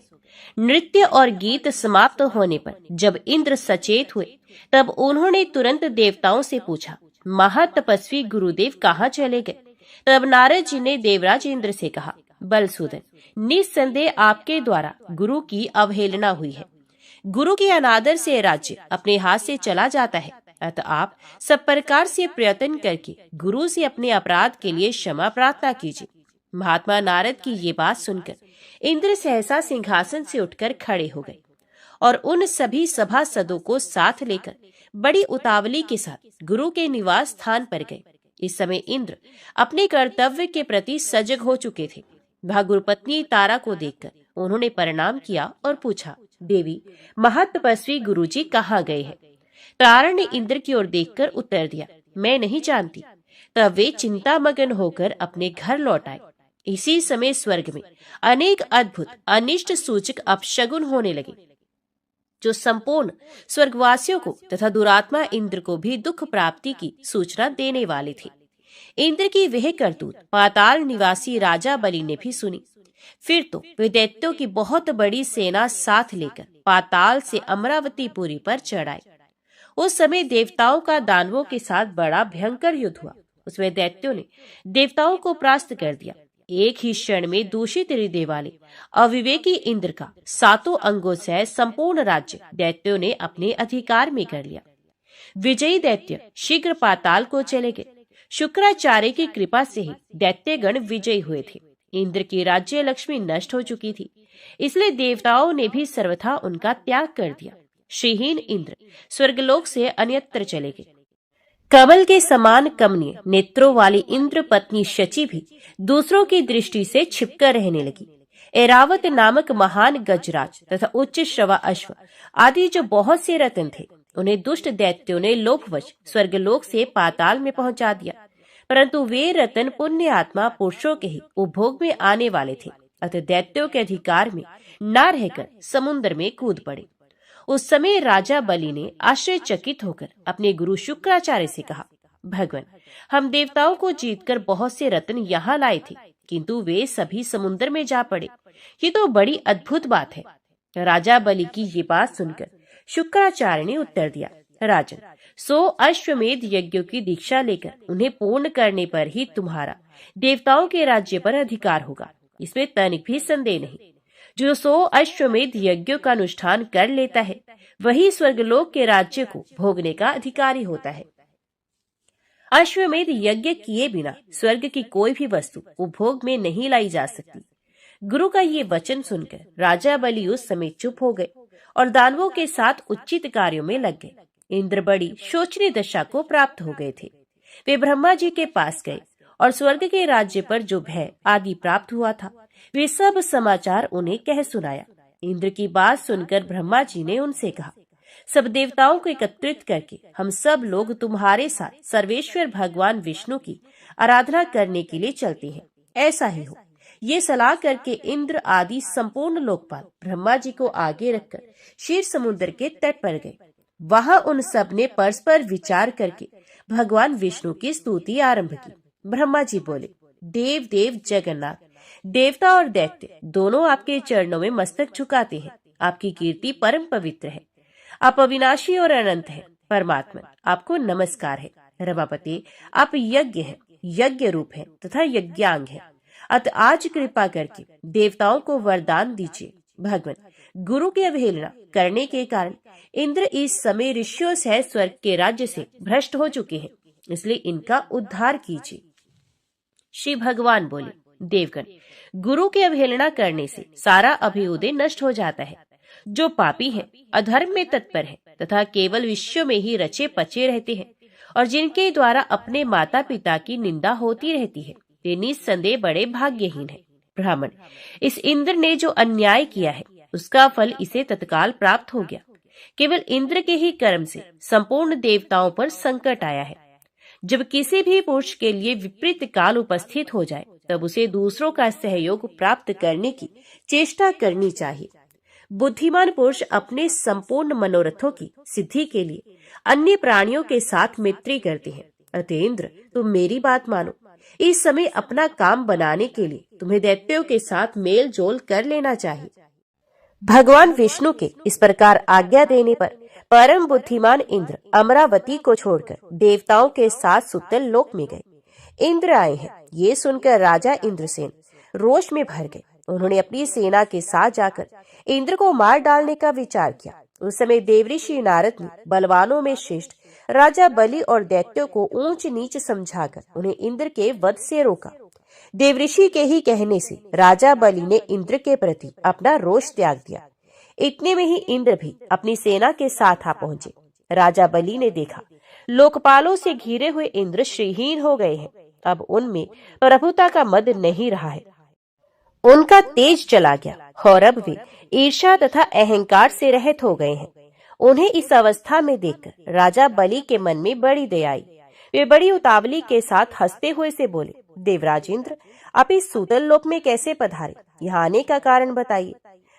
नृत्य और गीत समाप्त होने पर जब इंद्र सचेत हुए तब उन्होंने तुरंत देवताओं से पूछा, महातपस्वी गुरुदेव कहाँ चले गए। तब नारद जी ने देवराज इंद्र से कहा, बलसूदन, निस्संदेह आपके द्वारा गुरु की अवहेलना हुई है। गुरु के अनादर से राज्य अपने हाथ से चला जाता है, अतः आप सब प्रकार से प्रयत्न करके गुरु से अपने अपराध के लिए क्षमा प्रार्थना कीजिए। महात्मा नारद की ये बात सुनकर इंद्र सहसा सिंहासन से उठकर खड़े हो गए और उन सभी सभासदों को साथ लेकर बड़ी उतावली के साथ गुरु के निवास स्थान पर गए। इस समय इंद्र अपने कर्तव्य के प्रति सजग हो चुके थे। वह गुरुपत्नी तारा को देखकर उन्होंने प्रणाम किया और पूछा, देवी, महातपस्वी गुरुजी कहाँ गए हैं। तारा ने इंद्र की ओर देखकर उत्तर दिया, मैं नहीं जानती। तब वे चिंतामग्न होकर अपने घर लौट आए। इसी समय स्वर्ग में अनेक अद्भुत अनिष्ट सूचक अपशगुन होने लगे, जो संपूर्ण स्वर्गवासियों को तथा दुरात्मा इंद्र को भी दुख प्राप्ति की सूचना देने वाले थे। इंद्र की वह करतूत पाताल निवासी राजा बलि ने भी सुनी। फिर तो वे दैत्यों की बहुत बड़ी सेना साथ लेकर पाताल से अमरावतीपुरी पर चढ़ आए। उस समय देवताओं का दानवों के साथ बड़ा भयंकर युद्ध हुआ। उसमें दैत्यों ने देवताओं को परास्त कर दिया। एक ही क्षण में दूषित हृदय वाले अविवेकी इंद्र का 7 अंगों से संपूर्ण राज्य दैत्यों ने अपने अधिकार में कर लिया। विजयी दैत्य शीघ्र पाताल को चले गए। शुक्राचार्य की कृपा से ही दैत्यगण विजयी हुए थे। इंद्र की राज्य लक्ष्मी नष्ट हो चुकी थी, इसलिए देवताओं ने भी सर्वथा उनका त्याग कर दिया। श्रीहीन इंद्र स्वर्गलोक से अन्यत्र चले गए। कमल के समान कमनीय नेत्रों वाली इंद्र पत्नी शची भी दूसरों की दृष्टि से छिपकर रहने लगी। ऐरावत नामक महान गजराज तथा उच्च श्रवा अश्व आदि जो बहुत से रत्न थे, उन्हें दुष्ट दैत्यों ने लोभवश स्वर्गलोक से पाताल में पहुंचा दिया। परंतु वे रत्न पुण्य आत्मा पुरुषों के ही उपभोग में आने वाले थे, अतः दैत्यों के अधिकार में न रहकर समुद्र में कूद पड़े। उस समय राजा बलि ने आश्चर्यचकित होकर अपने गुरु शुक्राचार्य से कहा, भगवान, हम देवताओं को जीतकर बहुत से रत्न यहाँ लाए थे, किंतु वे सभी समुद्र में जा पड़े। ये तो बड़ी अद्भुत बात है। राजा बलि की ये बात सुनकर शुक्राचार्य ने उत्तर दिया, राजन, 100 अश्वमेध यज्ञों की दीक्षा लेकर उन्हें पूर्ण करने पर ही तुम्हारा देवताओं के राज्य पर अधिकार होगा। इसमें तनिक भी संदेह नहीं। जो 100 अश्वमेध यज्ञों का अनुष्ठान कर लेता है, वही स्वर्गलोक के राज्य को भोगने का अधिकारी होता है। अश्वमेध यज्ञ किए बिना स्वर्ग की कोई भी वस्तु उपभोग में नहीं लाई जा सकती। गुरु का ये वचन सुनकर राजा बलि उस समय चुप हो गए और दानवों के साथ उचित कार्यों में लग गए। इंद्र बड़ी शोचनीय दशा को प्राप्त हो गए थे। वे ब्रह्मा जी के पास गए और स्वर्ग के राज्य पर जो भय आदि प्राप्त हुआ था, वे सब समाचार उन्हें कह सुनाया। इंद्र की बात सुनकर ब्रह्मा जी ने उनसे कहा, सब देवताओं को एकत्रित करके हम सब लोग तुम्हारे साथ सर्वेश्वर भगवान विष्णु की आराधना करने के लिए चलते हैं। ऐसा ही हो। ये सलाह करके इंद्र आदि संपूर्ण लोकपाल ब्रह्मा जी को आगे रखकर क्षीर समुद्र के तट पर गए। वहां उन सब ने परस्पर विचार करके भगवान विष्णु की स्तुति आरंभ की। ब्रह्मा जी बोले, देव देव जगन्नाथ, देवता और दैत्य दोनों आपके चरणों में मस्तक झुकाते हैं। आपकी कीर्ति परम पवित्र है। आप अविनाशी और अनंत हैं। परमात्मा, आपको नमस्कार है। रमापति, आप यज्ञ हैं, यज्ञ रूप हैं तथा यज्ञांग हैं। अतः आज कृपा करके देवताओं को वरदान दीजिए। भगवान, गुरु की अवहेलना करने के कारण इंद्र इस समय ऋषियों से स्वर्ग के राज्य से भ्रष्ट हो चुके हैं, इसलिए इनका उद्धार कीजिए। श्री भगवान बोले, देवगण, गुरु की अवहेलना करने से सारा अभ्युदय नष्ट हो जाता है। जो पापी हैं, अधर्म में तत्पर हैं तथा केवल विषयों में ही रचे पचे रहते हैं और जिनके द्वारा अपने माता पिता की निंदा होती रहती है, वे निस्संदेह बड़े भाग्यहीन हैं। ब्राह्मण, इस इंद्र ने जो अन्याय किया है, उसका फल इसे तत्काल प्राप्त हो गया। केवल इंद्र के ही कर्म से संपूर्ण देवताओं पर संकट आया है। जब किसी भी पुरुष के लिए विपरीत काल उपस्थित हो जाए, तब उसे दूसरों का सहयोग प्राप्त करने की चेष्टा करनी चाहिए। बुद्धिमान पुरुष अपने संपूर्ण मनोरथों की सिद्धि के लिए अन्य प्राणियों के साथ मैत्री करते हैं। अतः इंद्र, तुम मेरी बात मानो। इस समय अपना काम बनाने के लिए तुम्हें दैत्यों के साथ मेल जोल कर लेना चाहिए। भगवान विष्णु के इस प्रकार आज्ञा देने पर परम बुद्धिमान इंद्र अमरावती को छोड़कर देवताओं के साथ सुतल लोक में गए। इंद्र आए हैं, ये सुनकर राजा इंद्रसेन रोष में भर गए। उन्होंने अपनी सेना के साथ जाकर इंद्र को मार डालने का विचार किया। उस समय देवऋषि नारद ने बलवानों में श्रेष्ठ राजा बलि और दैत्यों को ऊंच नीच समझाकर उन्हें इंद्र के वध से रोका। देवऋषि के ही कहने से राजा बलि ने इंद्र के प्रति अपना रोष त्याग दिया। इतने में ही इंद्र भी अपनी सेना के साथ आ पहुंचे। राजा बलि ने देखा, लोकपालों से घिरे हुए इंद्र श्रीहीन हो गए हैं। अब उनमें प्रभुता का मद नहीं रहा है, उनका तेज चला गया और अब वे ईर्ष्या तथा अहंकार से रहित हो गए हैं। उन्हें इस अवस्था में देखकर राजा बलि के मन में बड़ी दया आई। वे बड़ी उतावली के साथ हंसते हुए से बोले, देवराज इंद्र, आप इस सूतल लोक में कैसे पधारे? यहाँ आने का कारण बताइए।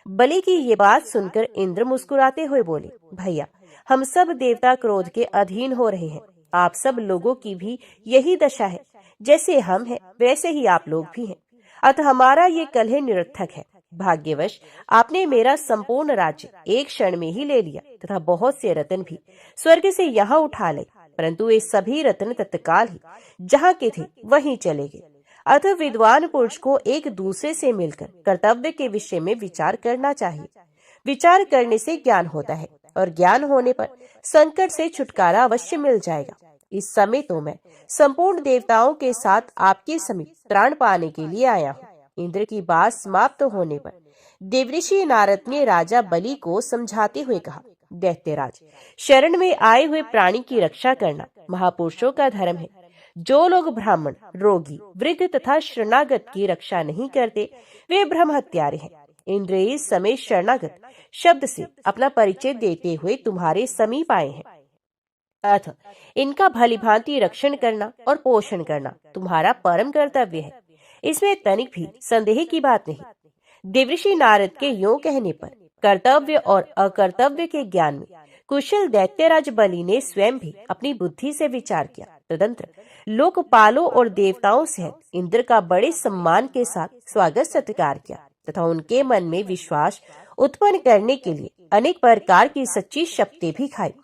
बलि की ये बात सुनकर इंद्र मुस्कुराते हुए बोले, भैया, हम सब देवता क्रोध के अधीन हो रहे हैं। आप सब लोगों की भी यही दशा है। जैसे हम हैं वैसे ही आप लोग भी हैं। अतः हमारा ये कलह निरर्थक है। भाग्यवश आपने मेरा संपूर्ण राज्य एक क्षण में ही ले लिया तथा बहुत से रत्न भी स्वर्ग से यहाँ उठा ले, परंतु वे सभी रत्न तत्काल ही जहाँ के थे वहीं चले गए। अतः विद्वान पुरुष को एक दूसरे से मिलकर कर्तव्य के विषय में विचार करना चाहिए। विचार करने से ज्ञान होता है और ज्ञान होने पर संकट से छुटकारा अवश्य मिल जाएगा। इस समय तो मैं संपूर्ण देवताओं के साथ आपके समीप त्राण पाने के लिए आया हूँ। इंद्र की बात समाप्त होने पर देवऋषि नारद ने राजा बलि को समझाते हुए कहा, दैत्यराज, शरण में आए हुए प्राणी की रक्षा करना महापुरुषों का धर्म है। जो लोग ब्राह्मण, रोगी, वृद्ध तथा शरणागत की रक्षा नहीं करते वे ब्रह्म हत्यारे हैं। इंद्र इस समय शरणागत शब्द से अपना परिचय देते हुए तुम्हारे समीप आए हैं। अतः इनका भलीभांति रक्षण करना और पोषण करना तुम्हारा परम कर्तव्य है। इसमें तनिक भी संदेह की बात नहीं। देवऋषि नारद के यूं कहने पर कर्तव्य और अकर्तव्य के ज्ञान में कुशल दैत्यराज बलि ने स्वयं भी अपनी बुद्धि से विचार किया। तदंतर लोकपालों और देवताओं सहित इंद्र का बड़े सम्मान के साथ स्वागत सत्कार किया तथा उनके मन में विश्वास उत्पन्न करने के लिए अनेक प्रकार की सच्ची शपथें भी खाई।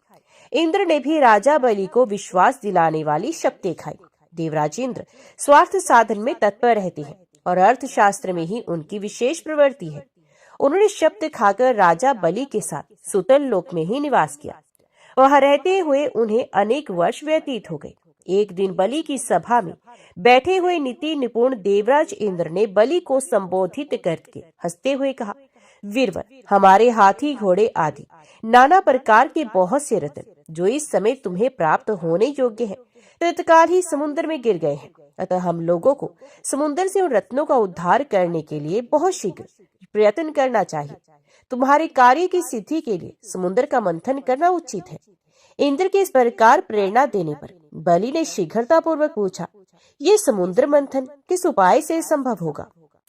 इंद्र ने भी राजा बलि को विश्वास दिलाने वाली शपथें खाई। देवराज इंद्र स्वार्थ साधन में तत्पर रहते हैं और अर्थशास्त्र में ही उनकी विशेष प्रवृत्ति है। उन्होंने शपथ खाकर राजा बलि के साथ सुतल लोक में ही निवास किया। वहां रहते हुए उन्हें अनेक वर्ष व्यतीत हो गए। एक दिन बलि की सभा में बैठे हुए नीति निपुण देवराज इंद्र ने बलि को संबोधित करके हंसते हुए कहा, वीरवर, हमारे हाथी, घोड़े आदि नाना प्रकार के बहुत से रत्न जो इस समय तुम्हें प्राप्त होने योग्य हैं, तत्काल ही समुद्र में गिर गए हैं। अतः हम लोगों को समुद्र से उन रत्नों का उद्धार करने के लिए बहुत शीघ्र प्रयत्न करना चाहिए। तुम्हारे कार्य की सिद्धि के लिए समुद्र का मंथन करना उचित है। इंद्र के इस प्रकार प्रेरणा देने पर बलि ने शीघ्रता पूर्वक पूछा, ये समुद्र मंथन किस उपाय से संभव होगा?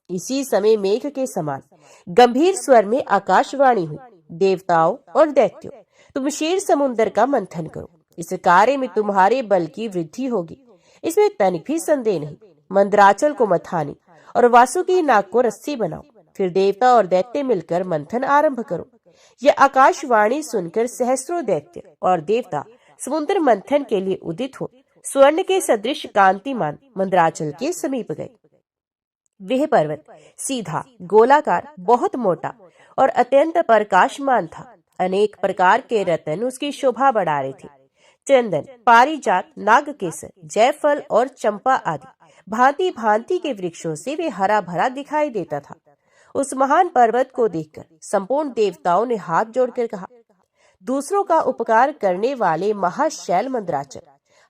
इसी समय मेघ के समान गंभीर स्वर में आकाशवाणी हुई, देवताओं और दैत्यों, तुम क्षीर समुद्र का मंथन करो। इस कार्य में तुम्हारे बल की वृद्धि होगी, इसमें तनिक भी संदेह नहीं। मंदराचल को मथानी और वासुकी नाग को रस्सी बनाओ, फिर देवता और दैत्य मिलकर मंथन आरंभ करो। यह आकाशवाणी सुनकर सहस्त्रों दैत्य और देवता समुद्र मंथन के लिए उदित हो स्वर्ण के सदृश कांतिमान मंदराचल के समीप गए। वह पर्वत सीधा, गोलाकार, बहुत मोटा और अत्यंत प्रकाशमान था। अनेक प्रकार के रत्न उसकी शोभा बढ़ा रहे थे। चंदन, पारिजात, नागकेसर, जयफल और चंपा आदि भांति भांति के वृक्षों से वे हरा भरा दिखाई देता था। उस महान पर्वत को देखकर संपूर्ण देवताओं ने हाथ जोड़कर कहा, दूसरों का उपकार करने वाले महाशैल मंदराचल,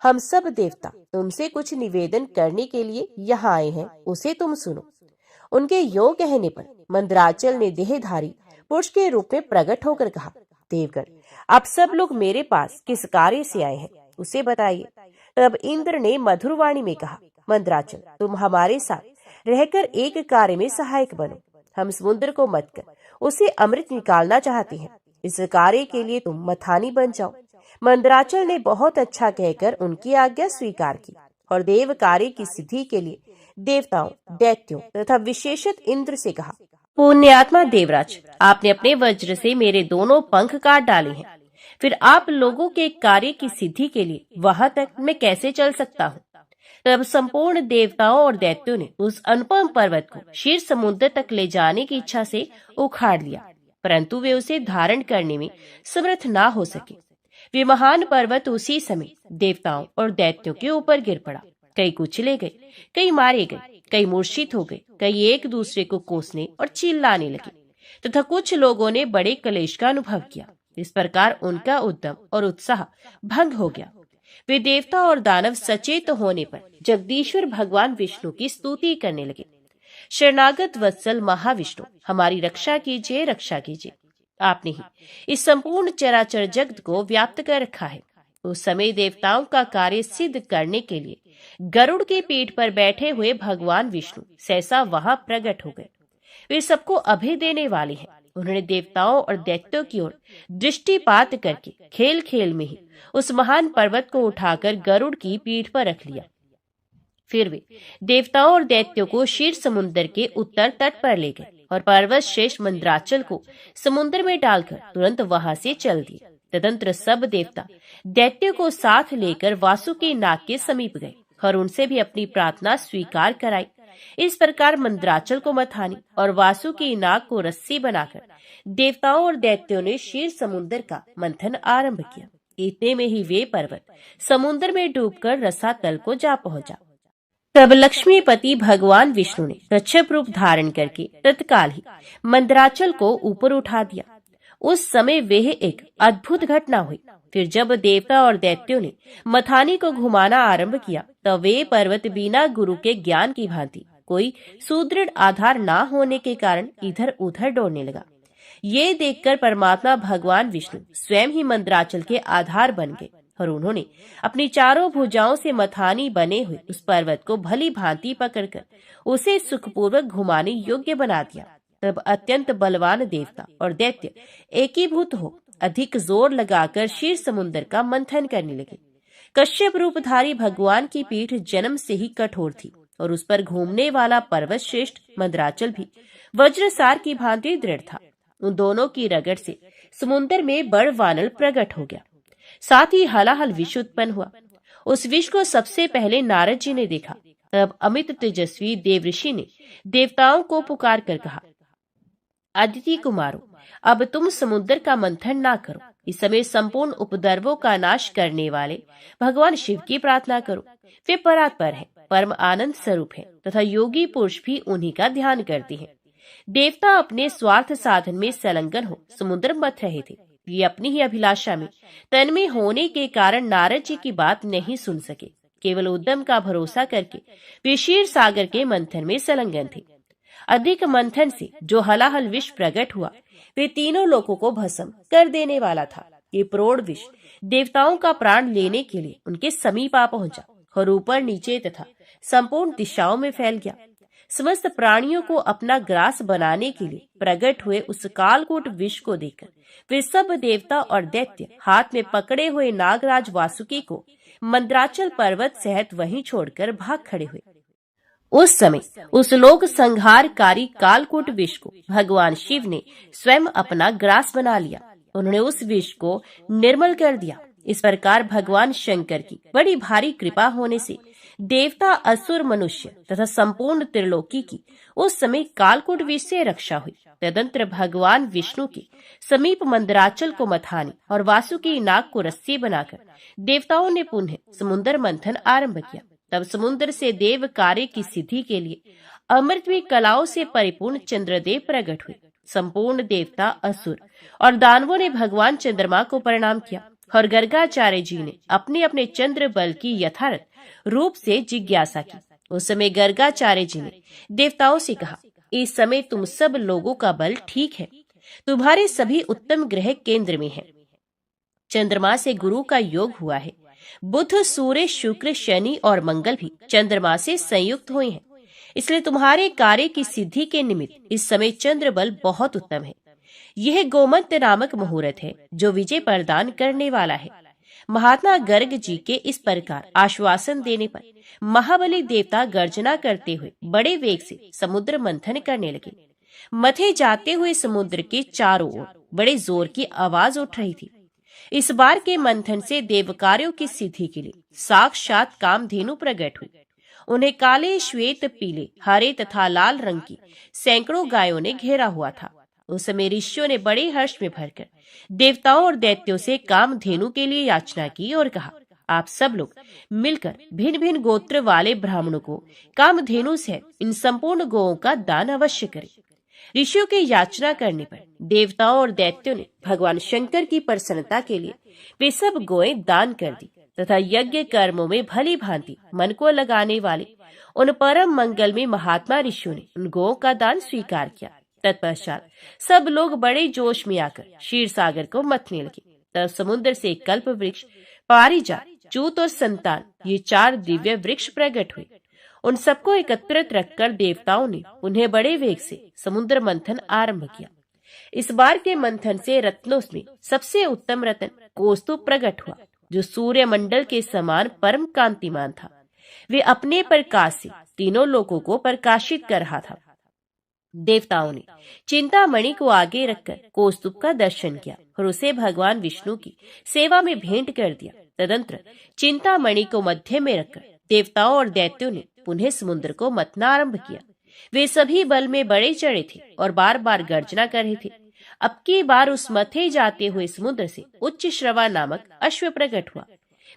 हम सब देवता तुमसे कुछ निवेदन करने के लिए यहाँ आए हैं, उसे तुम सुनो। उनके यो कहने पर मंदराचल ने देहधारी पुरुष के रूप में प्रकट होकर कहा, देवगण, आप सब लोग मेरे पास किस कार्य से आए हैं, उसे बताइए। तब इंद्र ने मधुर वाणी में कहा, मंदराचल, तुम हमारे साथ रहकर एक कार्य में सहायक बनो। हम समुद्र को मत कर उसे अमृत निकालना चाहते हैं। इस कार्य के लिए तुम मथानी बन जाओ। मंदराचल ने बहुत अच्छा कहकर उनकी आज्ञा स्वीकार की और देव कार्य की सिद्धि के लिए देवताओं, दैत्यों तथा विशेषत इंद्र से कहा, पुण्यात्मा देवराज, आपने अपने वज्र से मेरे दोनों पंख काट डाले हैं, फिर आप लोगों के कार्य की सिद्धि के लिए वहां तक मैं कैसे चल सकता हूँ? तब संपूर्ण देवताओं और दैत्यों ने उस अनुपम पर्वत को क्षीर समुद्र तक ले जाने की इच्छा से उखाड़ लिया, परंतु वे उसे धारण करने में समर्थ ना हो सके। वे महान पर्वत उसी समय देवताओं और दैत्यों के ऊपर गिर पड़ा। कई कुचले गए, कई मारे गए, कई मूर्छित हो गए, कई एक दूसरे को कोसने और चिल्लाने लगे तथा कुछ लोगों ने बड़े क्लेश का अनुभव किया। इस प्रकार उनका उद्यम और उत्साह भंग हो गया। वे देवता और दानव सचेत होने पर जगदीश्वर भगवान विष्णु की स्तुति करने लगे। शरणागत वत्सल महाविष्णु, हमारी रक्षा कीजिए, रक्षा कीजिए। आपने ही इस संपूर्ण चराचर जगत को व्याप्त कर रखा है। उस समय देवताओं का कार्य सिद्ध करने के लिए गरुड़ की पीठ पर बैठे हुए भगवान विष्णु सहसा वहां प्रकट हो गए। वे सबको अभय देने वाले हैं। उन्होंने देवताओं और दैत्यों की ओर दृष्टिपात करके खेल खेल में ही उस महान पर्वत को उठाकर गरुड़ की पीठ पर रख लिया। फिर वे देवताओं और दैत्यों को क्षीर समुद्र के उत्तर तट पर ले गए और पर्वत श्रेष्ठ मंद्राचल को समुद्र में डालकर तुरंत वहां से चल दिए। तदंतर सब देवता दैत्यों को साथ लेकर वासुकी नाग के समीप गए और उनसे भी अपनी प्रार्थना स्वीकार कराई। इस प्रकार मंद्राचल को मथानी और वासुकी नाग को रस्सी बनाकर देवताओं और दैत्यों ने क्षीर समुद्र का मंथन आरंभ किया। इतने में ही वे पर्वत समुद्र में डूबकर रसातल को जा पहुंचा। तब लक्ष्मीपति भगवान विष्णु ने कच्छप रूप धारण करके तत्काल ही मंद्राचल को ऊपर उठा दिया। उस समय वह एक अद्भुत घटना हुई। फिर जब देवता और दैत्यों ने मथानी को घुमाना आरंभ किया तब वे पर्वत बिना गुरु के ज्ञान की भांति कोई सुदृढ़ आधार न होने के कारण इधर उधर दौड़ने लगा। ये देखकर परमात्मा भगवान विष्णु स्वयं ही मंद्राचल के आधार बन गए और उन्होंने अपनी चारों भुजाओं से मथानी बने हुए उस पर्वत को भली भांति पकड़कर उसे सुखपूर्वक घुमाने योग्य बना दिया। तब अत्यंत बलवान देवता और दैत्य एकीभूत हो अधिक जोर लगाकर क्षीर समुद्र का मंथन करने लगे। कश्यप रूपधारी भगवान की पीठ जन्म से ही कठोर थी और उस पर घूमने वाला पर्वत श्रेष्ठ मंद्राचल भी वज्रसार की भांति दृढ़ था। उन दोनों की रगड़ से समुद्र में बड़ वानर प्रकट हो गया। साथ ही हलाहल विष उत्पन्न हुआ। उस विष को सबसे पहले नारद जी ने देखा। तब अमित तेजस्वी देवऋषि ने देवताओं को पुकार कर कहा, अदिति कुमारों, अब तुम समुद्र का मंथन ना करो। इस समय संपूर्ण उपद्रवों का नाश करने वाले भगवान शिव की प्रार्थना करो। वे परात्पर हैं, परम आनंद स्वरूप हैं तथा योगी पुरुष भी उन्हीं का ध्यान करते हैं। देवता अपने स्वार्थ साधन में संलग्न हो समुद्र मथ रहे थे। ये अपनी ही अभिलाषा में तन्मय होने के कारण नारद जी की बात नहीं सुन सके। केवल उद्यम का भरोसा करके वे क्षीर सागर के मंथन में संलग्न थे। अधिक मंथन से जो हलाहल विष प्रकट हुआ वे तीनों लोगों को भस्म कर देने वाला था। ये प्रौढ़ विष देवताओं का प्राण लेने के लिए उनके समीप आ पहुंचा और ऊपर नीचे तथा संपूर्ण दिशाओं में फैल गया। समस्त प्राणियों को अपना ग्रास बनाने के लिए प्रकट हुए उस कालकूट विष को देखकर वे सब देवता और दैत्य हाथ में पकड़े हुए नागराज वासुकी को मंद्राचल पर्वत सहित वहीं छोड़कर भाग खड़े हुए। उस समय उस लोक संहारकारी कालकूट विष को भगवान शिव ने स्वयं अपना ग्रास बना लिया। उन्होंने उस विष को निर्मल कर दिया। इस प्रकार भगवान शंकर की बड़ी भारी कृपा होने से देवता, असुर, मनुष्य तथा संपूर्ण त्रिलोकी की उस समय कालकूट विष से रक्षा हुई। तदंतर भगवान विष्णु के समीप मंदराचल को मथानी और वासुकी नाग को रस्सी बनाकर देवताओं ने पुनः समुद्र मंथन आरंभ किया। तब समुद्र से देव कार्य की सिद्धि के लिए अमृतवी कलाओं से परिपूर्ण चंद्रदेव प्रकट हुए। संपूर्ण देवता, असुर और दानवों ने भगवान चंद्रमा को प्रणाम किया और गर्गाचार्य जी ने अपने अपने चंद्र बल की यथार्थ रूप से जिज्ञासा की। उस समय गर्गाचार्य जी ने देवताओं से कहा, इस समय तुम सब लोगों का बल ठीक है। तुम्हारे सभी उत्तम ग्रह केंद्र में हैं। चंद्रमा से गुरु का योग हुआ है। बुध, सूर्य, शुक्र, शनि और मंगल भी चंद्रमा से संयुक्त हुए हैं। इसलिए तुम्हारे कार्य की सिद्धि के निमित्त इस समय चंद्र बल बहुत उत्तम है। यह गोमंत नामक मुहूर्त है जो विजय प्रदान करने वाला है। महात्मा गर्ग जी के इस प्रकार आश्वासन देने पर महाबली देवता गर्जना करते हुए बड़े वेग से समुद्र मंथन करने लगे। मथे जाते हुए समुद्र के चारों ओर बड़े जोर की आवाज उठ रही थी। इस बार के मंथन से देव कार्यों की सिद्धि के लिए साक्षात कामधेनु प्रकट हुई। उन्हें काले, श्वेत, पीले, हरे तथा लाल रंग की सैकड़ों गायों ने घेरा हुआ था। उस समय ऋषियों ने बड़े हर्ष में भरकर देवताओं और दैत्यों से कामधेनु के लिए याचना की और कहा, आप सब लोग मिलकर भिन्न भिन्न गोत्र वाले ब्राह्मणों को कामधेनु से इन संपूर्ण गौओं का दान अवश्य करें। ऋषियों के याचना करने पर देवताओं और दैत्यों ने भगवान शंकर की प्रसन्नता के लिए वे सब गौएं दान कर दी तथा यज्ञ कर्मों में भली भांति मन को लगाने वाले उन परम मंगल में महात्मा ऋषियों ने उन गौओं का दान स्वीकार किया। तत्पश्चात सब लोग बड़े जोश में आकर क्षीर सागर को मथने लगे। तब समुद्र से कल्प वृक्ष पारिजात, चूत और संतान, ये 4 दिव्य वृक्ष प्रकट हुए। उन सबको एकत्रित रखकर देवताओं ने उन्हें बड़े वेग से समुद्र मंथन आरंभ किया। इस बार के मंथन से रत्नों में सबसे उत्तम रत्न कौस्तुभ प्रकट हुआ, जो सूर्य मंडल के समान परम कांतिमान था। वे अपने प्रकाश से तीनों लोगों को प्रकाशित कर रहा था। देवताओं ने चिंतामणि को आगे रखकर कौस्तुभ का दर्शन किया और उसे भगवान विष्णु की सेवा में भेंट कर दिया। तदंतर चिंतामणि को मध्य में रखकर देवताओं और दैत्यों ने पुनः समुद्र को मथना आरंभ किया। वे सभी बल में बड़े चढ़े थे और बार बार गर्जना कर रहे थे। अब की बार उस मथे जाते हुए समुद्र से उच्च श्रवा नामक अश्व प्रकट हुआ।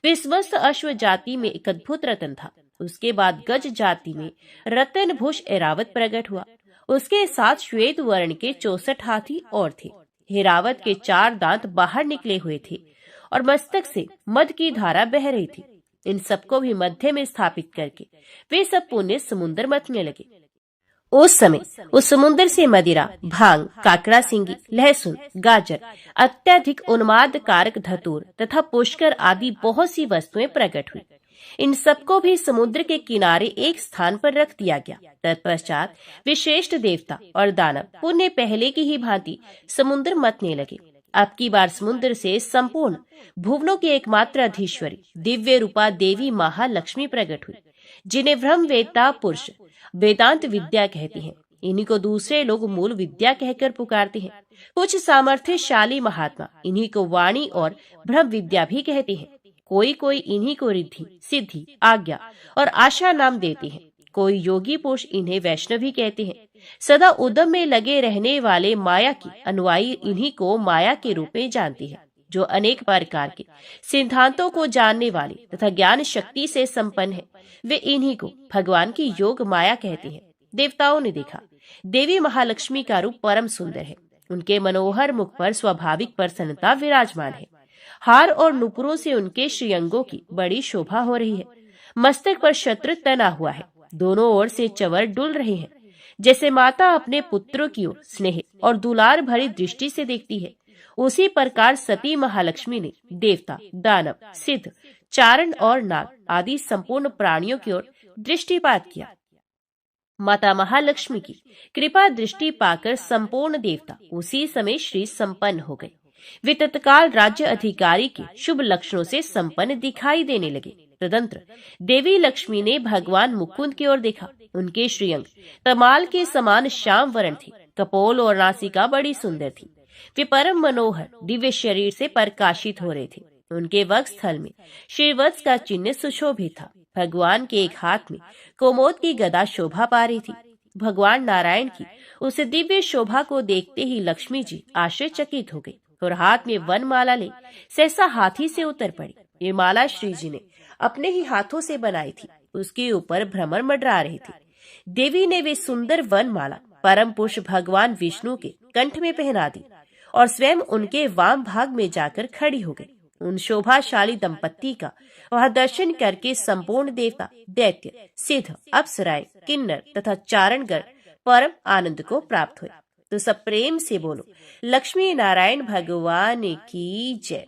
वे समस्त अश्व जाति में एक अद्भुत रतन था। उसके बाद गज जाति में रतनभूष ऐरावत प्रकट हुआ। उसके साथ श्वेत वर्ण के 64 हाथी और थे। ऐरावत के 4 दांत बाहर निकले हुए थे और मस्तक से मद की धारा बह रही थी। इन सबको भी मध्य में स्थापित करके वे सब पुण्य समुद्र मथने लगे। उस समय उस समुद्र से मदिरा, भांग, काकड़ा सिंगी, लहसुन, गाजर, अत्यधिक उन्माद कारक धतूर तथा पुष्कर आदि बहुत सी वस्तुएं प्रकट हुई। इन सबको भी समुद्र के किनारे एक स्थान पर रख दिया गया। तत्पश्चात वे श्रेष्ठ देवता और दानव पुण्य पहले की ही भांति समुद्र मथने लगे। अब की बार समुद्र से संपूर्ण भुवनों की एकमात्र अधीश्वरी दिव्य रूपा देवी महालक्ष्मी प्रकट हुई, जिन्हें ब्रह्म वेत्ता पुरुष वेदांत विद्या कहती हैं। इन्हीं को दूसरे लोग मूल विद्या कहकर पुकारते हैं। कुछ सामर्थ्यशाली महात्मा इन्हीं को वाणी और ब्रह्म विद्या भी कहते हैं। कोई कोई इन्हीं को रिद्धि, सिद्धि, आज्ञा और आशा नाम देते हैं। कोई योगी पुरुष इन्हें वैष्णवी कहते हैं। सदा उद्यम में लगे रहने वाले माया की अनुयायी इन्हीं को माया के रूप में जानती है। जो अनेक प्रकार के सिद्धांतों को जानने वाले तथा ज्ञान शक्ति से संपन्न है, वे इन्हीं को भगवान की योग माया कहते हैं। देवताओं ने देखा देवी महालक्ष्मी का रूप परम सुंदर है। उनके मनोहर मुख पर स्वाभाविक प्रसन्नता विराजमान है। हार और नुपुरों से उनके श्रीअंगों की बड़ी शोभा हो रही है। मस्तक पर छत्र तना हुआ है। दोनों ओर से चंवर डुल रहे हैं। जैसे माता अपने पुत्रों की ओर स्नेह और दुलार भरी दृष्टि से देखती है, उसी प्रकार सती महालक्ष्मी ने देवता, दानव, सिद्ध, चारण और नाग आदि संपूर्ण प्राणियों की ओर दृष्टिपात किया। माता महालक्ष्मी की कृपा दृष्टि पाकर संपूर्ण देवता उसी समय श्री संपन्न हो गए। वे तत्काल राज्य अधिकारी के शुभ लक्षणों से संपन्न दिखाई देने लगे। तदंतर देवी लक्ष्मी ने भगवान मुकुंद की ओर देखा। उनके श्रीअंग तमाल के समान श्याम वर्ण थे। कपोल और नासिका बड़ी सुंदर थी। वे परम मनोहर दिव्य शरीर से प्रकाशित हो रहे थे। उनके वक्षस्थल में श्रीवत्स का चिन्ह सुशोभित था। भगवान के एक हाथ में कोमोद की गदा शोभा पा रही थी। भगवान नारायण की उस दिव्य शोभा को देखते ही लक्ष्मी जी आश्चर्यचकित हो गई और हाथ में वन माला ले सहसा हाथी से उतर पड़ी। ये माला श्री जी ने अपने ही हाथों से बनाई थी। उसके ऊपर भ्रमर मंडरा रही थी। देवी ने वे सुंदर वन माला परम पुरुष भगवान विष्णु के कंठ में पहना दी और स्वयं उनके वाम भाग में जाकर खड़ी हो गई। उन शोभाशाली दंपत्ति का वह दर्शन करके संपूर्ण देवता, दैत्य, सिद्ध, अप्सराएं, किन्नर तथा चारणगण परम आनंद को प्राप्त हुए। तो सब प्रेम से बोलो लक्ष्मी नारायण भगवान की जय।